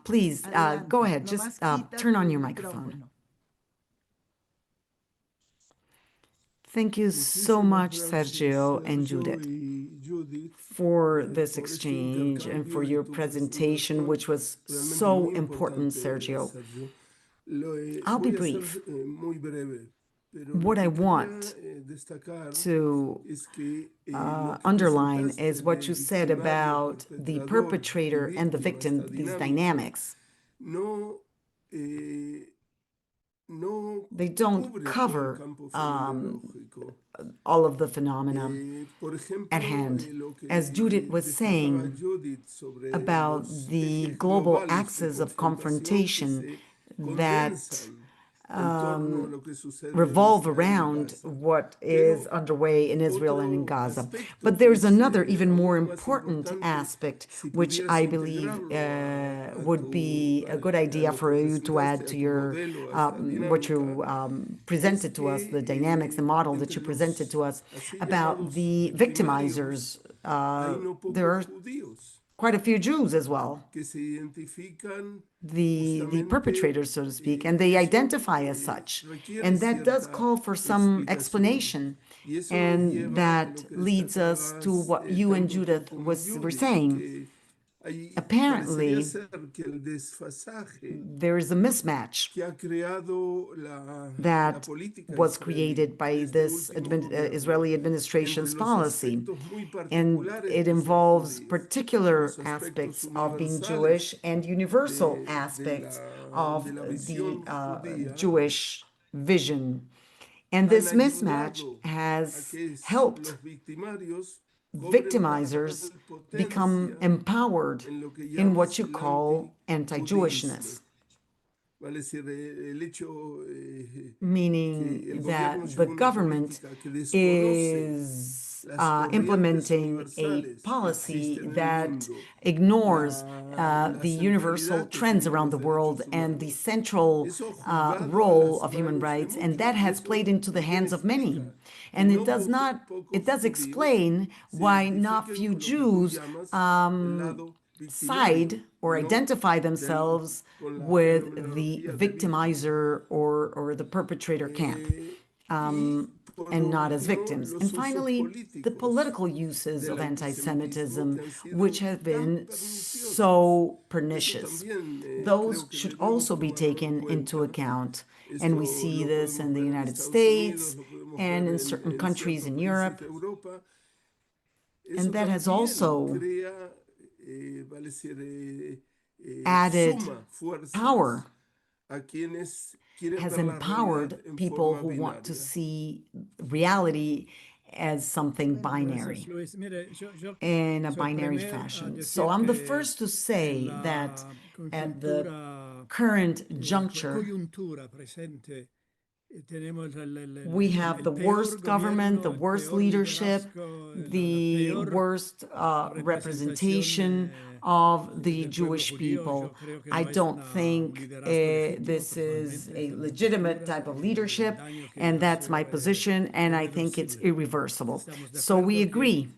Please go ahead, just turn on your microphone. Thank you so much, Sergio and Judit, for this exchange and for your presentation, which was so important, Sergio. I'll be brief. What I want to underline is what you said about the perpetrator and the victim, these dynamics. They don't cover all of the phenomena at hand. As Judit was saying about the global axis of confrontation that revolve around what is underway in Israel and in Gaza. But there's another even more important aspect, which I believe would be a good idea for you to add to your what you presented to us, the dynamics, the model that you presented to us about the victimizers. There are quite a few Jews as well, the perpetrators, so to speak, and they identify as such. And that does call for some explanation. And that leads us to what you and Judith were saying. Apparently, there is a mismatch that was created by this Israeli administration's policy. And it involves particular aspects of being Jewish and universal aspects of the Jewish vision. And this mismatch has helped victimizers become empowered in what you call anti-Jewishness, meaning that the government is implementing a policy that ignores the universal trends around the world and the central role of human rights, and that has played into the hands of many. And it does explain why not few Jews side or identify themselves with the victimizer or the perpetrator camp. and not as victims. And finally, the political uses of anti-Semitism, which have been so pernicious. Those should also be taken into account. And we see this in the United States and in certain countries in Europe. And that has also added power, has empowered people who want to see reality as something binary, in a binary fashion. So I'm the first to say that at the current juncture, we have the worst government, the worst leadership, the worst representation of the Jewish people. I don't think this is a legitimate type of leadership, and that's my position, and I think it's irreversible. So we agree.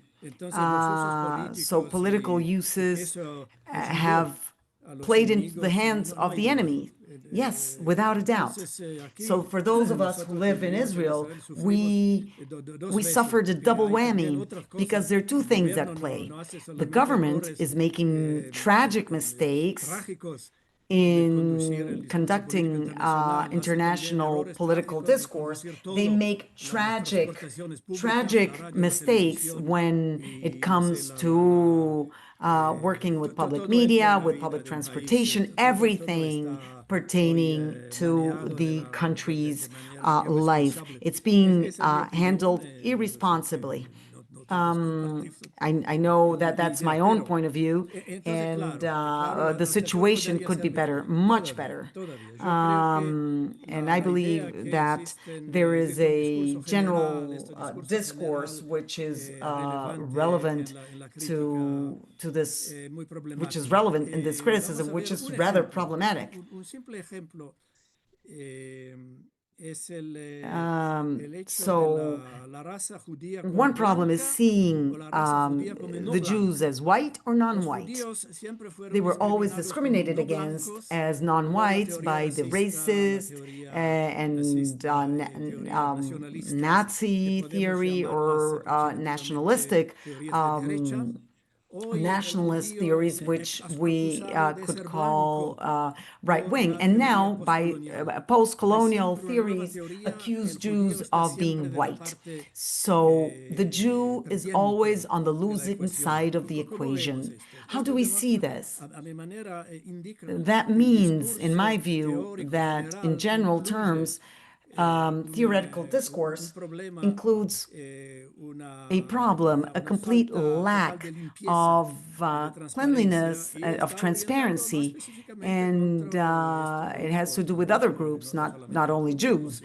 So political uses have played into the hands of the enemy. Yes, without a doubt. So for those of us who live in Israel, we suffered a double whammy because there are two things at play. The government is making tragic mistakes in conducting international political discourse. They make tragic mistakes when it comes to working with public media, with public transportation, everything pertaining to the country's life. It's being handled irresponsibly. I know that that's my own point of view, and the situation could be better, much better. And I believe that there is a general discourse which is relevant to this, which is relevant in this criticism, which is rather problematic. So one problem is seeing the Jews as white or non-white. They were always discriminated against as non-whites by the racist and Nazi theory or nationalistic nationalist theories, which we could call right-wing. And now, by post-colonial theories, accuse Jews of being white. So the Jew is always on the losing side of the equation. How do we see this? That means, in my view, that in general terms, theoretical discourse includes a problem, a complete lack of cleanliness, of transparency, and it has to do with other groups, not only Jews,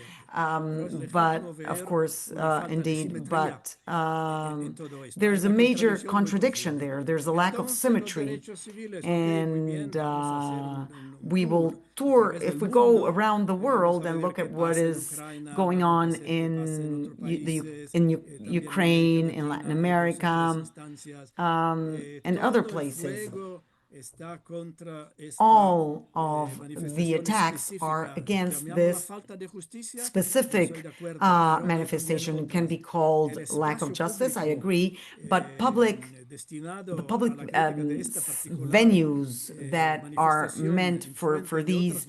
but of course, indeed, but there's a major contradiction there. There's a lack of symmetry, and we will tour, if we go around the world and look at what is going on in Ukraine, in Latin America, and other places. All of the attacks are against this specific manifestation. It can be called lack of justice, I agree, but the public venues that are meant for these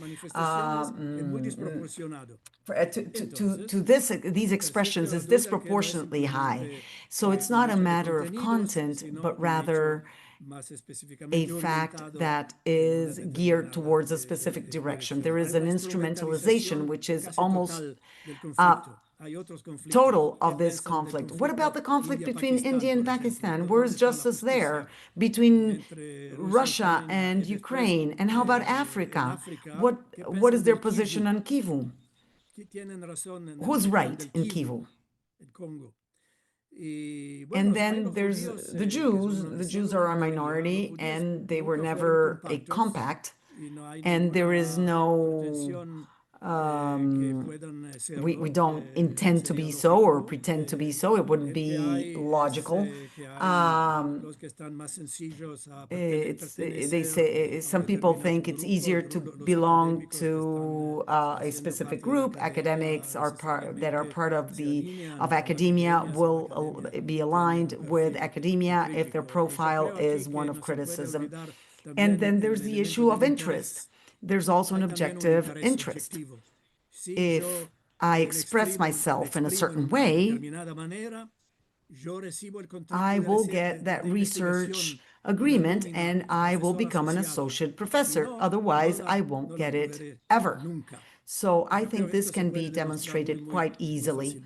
these expressions is disproportionately high. So it's not a matter of content, but rather a fact that is geared towards a specific direction. There is an instrumentalization which is almost total of this conflict. What about the conflict between India and Pakistan? Where is justice there? Between Russia and Ukraine? And how about Africa? What is their position on Kivu? Who's right in Kivu? And then there's the Jews. The Jews are a minority, and they were never a compact. And there is no We don't intend to be so or pretend to be so. It wouldn't be logical. They say some people think it's easier to belong to a specific group. Academics are part of academia will be aligned with academia if their profile is one of criticism. And then there's the issue of interest. There's also an objective interest. If I express myself in a certain way, I will get that research agreement and I will become an associate professor. Otherwise, I won't get it ever. So I think this can be demonstrated quite easily.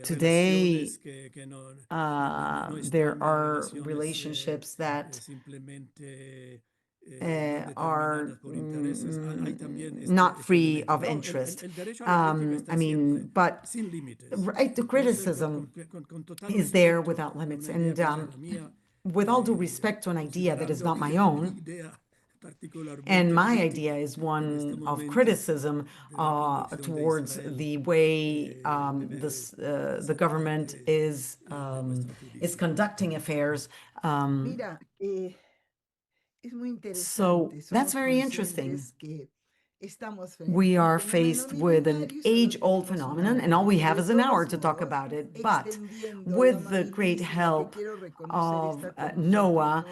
Today, there are relationships that are not free of interest. I mean, but right, the criticism is there without limits. And with all due respect to an idea that is not my own, and my idea is one of criticism towards the way the government is conducting affairs. So that's very interesting. We are faced with an age-old phenomenon, and all we have is an hour to talk about it. But with the great help of Noah,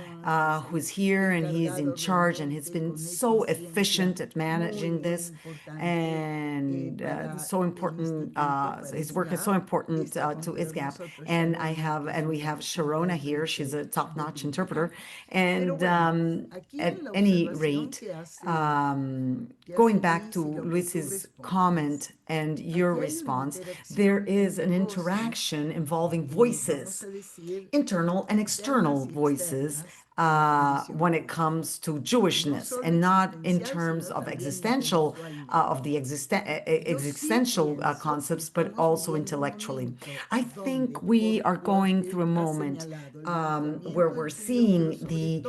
who's here and he's in charge, and he's been so efficient at managing this, and so important. His work is so important to ISGAP. And we have Sharona here. She's a top-notch interpreter. And at any rate, going back to Luis's comment and your response, there is an interaction involving voices, internal and external voices, when it comes to Jewishness, and not in terms of existential concepts, but also intellectually. I think we are going through a moment where we're seeing the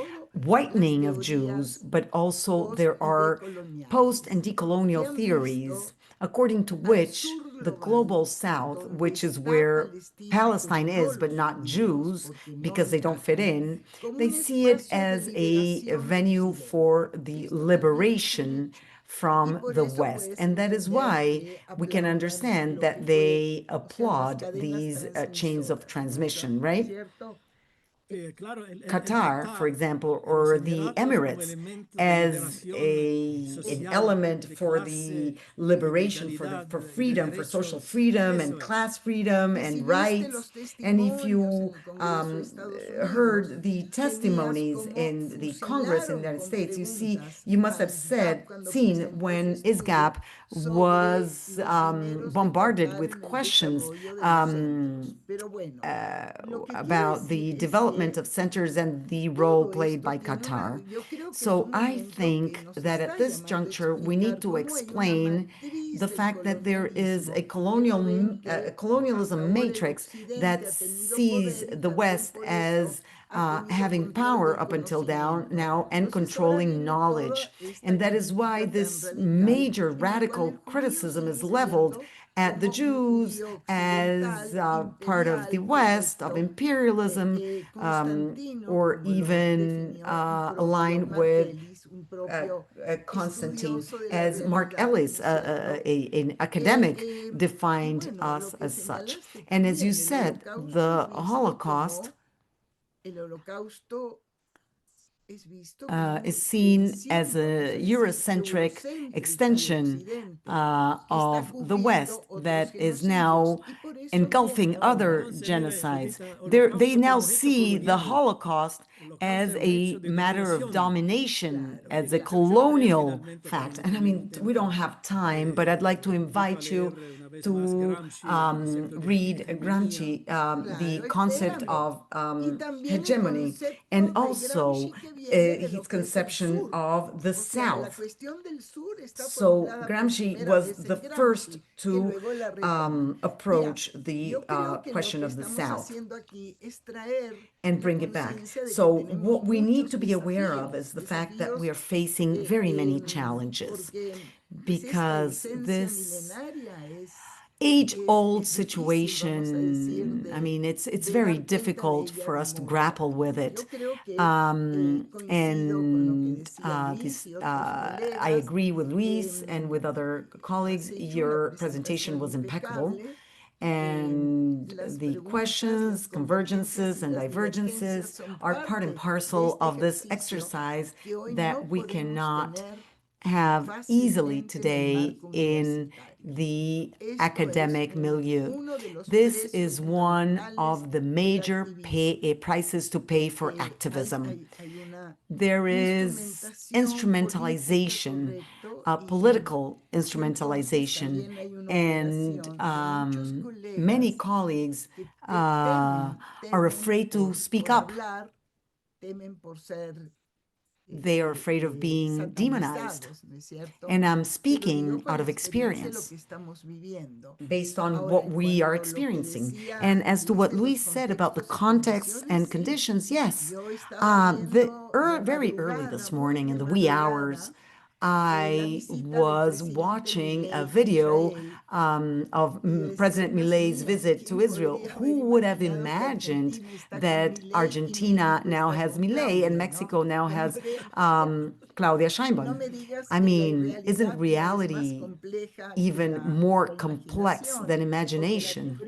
whitening of Jews, but also there are post and decolonial theories according to which the global south, which is where Palestine is, but not Jews, because they don't fit in, they see it as a venue for the liberation from the West. And that is why we can understand that they applaud these chains of transmission, right? Qatar, for example, or the Emirates, as an element for the liberation, for freedom, for social freedom and class freedom and rights. And if you heard the testimonies in the Congress in the United States, you must have seen when ISGAP was bombarded with questions about the development of centers and the role played by Qatar. So I think that at this juncture, we need to explain the fact that there is a colonialism matrix that sees the West as having power up until now and controlling knowledge. And that is why this major radical criticism is leveled at the Jews as part of the West, of imperialism, or even aligned with Constantine, as Mark Ellis, an academic, defined us as such. And as you said, the Holocaust is seen as a Eurocentric extension of the West that is now engulfing other genocides. They now see the Holocaust as a matter of domination, as a colonial fact. And I mean, we don't have time, but I'd like to invite you to read Gramsci, the concept of hegemony, and also his conception of the South. So Gramsci was the first to approach the question of the South and bring it back. So what we need to be aware of is the fact that we are facing very many challenges, because this age-old situation, I mean, it's very difficult for us to grapple with it. I agree with Luis and with other colleagues. Your presentation was impeccable. And the questions, convergences, and divergences are part and parcel of this exercise that we cannot have easily today in the academic milieu. This is one of the major prices to pay for activism. There is instrumentalization, political instrumentalization, and many colleagues are afraid to speak up. They are afraid of being demonized. And I'm speaking out of experience, based on what we are experiencing. And as to what Luis said about the context and conditions, yes, very early this morning in the wee hours, I was watching a video of President Milei's visit to Israel. Who would have imagined that Argentina now has Milei and Mexico now has Claudia Sheinbaum? I mean, isn't reality even more complex than imagination?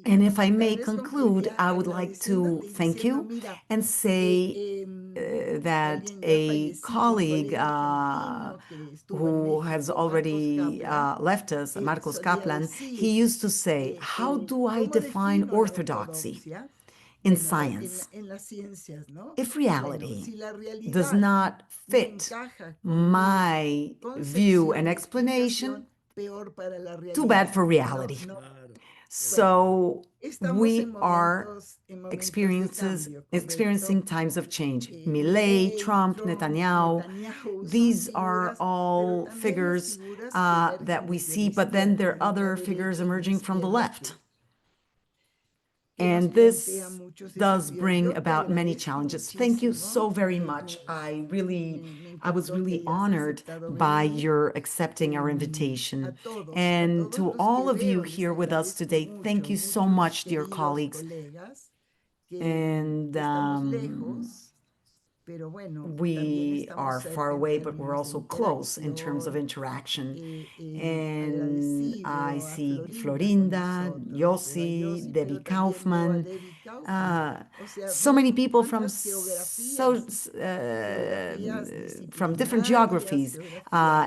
And if I may conclude, I would like to thank you and say that a colleague who has already left us, Marcos Kaplan, he used to say, "How do I define orthodoxy in science? If reality does not fit my view and explanation, too bad for reality." So we are experiencing times of change. Milei, Trump, Netanyahu, these are all figures that we see, but then there are other figures emerging from the left. And this does bring about many challenges. Thank you so very much. I was really honored by your accepting our invitation. And to all of you here with us today, thank you so much, dear colleagues. And we are far away, but we're also close in terms of interaction. And I see Florinda, Yossi, Debbie Kaufman, so many people from different geographies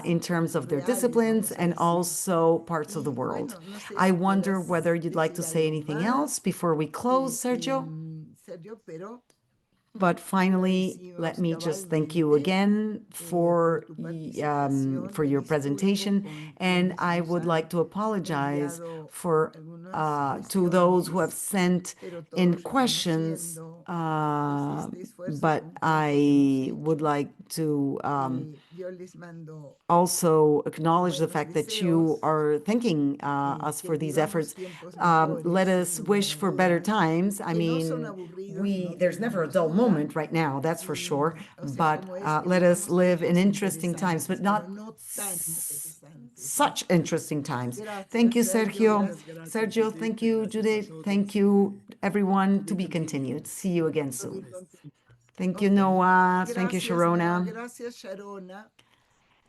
in terms of their disciplines and also parts of the world. I wonder whether you'd like to say anything else before we close, Sergio? But finally, let me just thank you again for your presentation, and I would like to apologize for to those who have sent in questions, but I would like to also acknowledge the fact that you are thanking us for these efforts. Let us wish for better times. I mean, there's never a dull moment right now, that's for sure, but let us live in interesting times, but not such interesting times. Thank you, Sergio. Sergio, thank you, Judith. Thank you, everyone. To be continued. See you again soon. Thank you, Noah. Thank you, Sharona.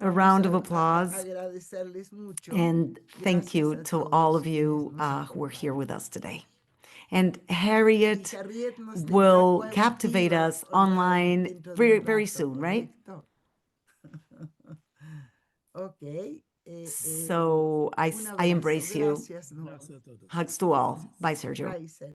A round of applause. And thank you to all of you who are here with us today. And Harriet will captivate us online very, very soon, right? So I embrace you. Hugs to all. Bye, Sergio.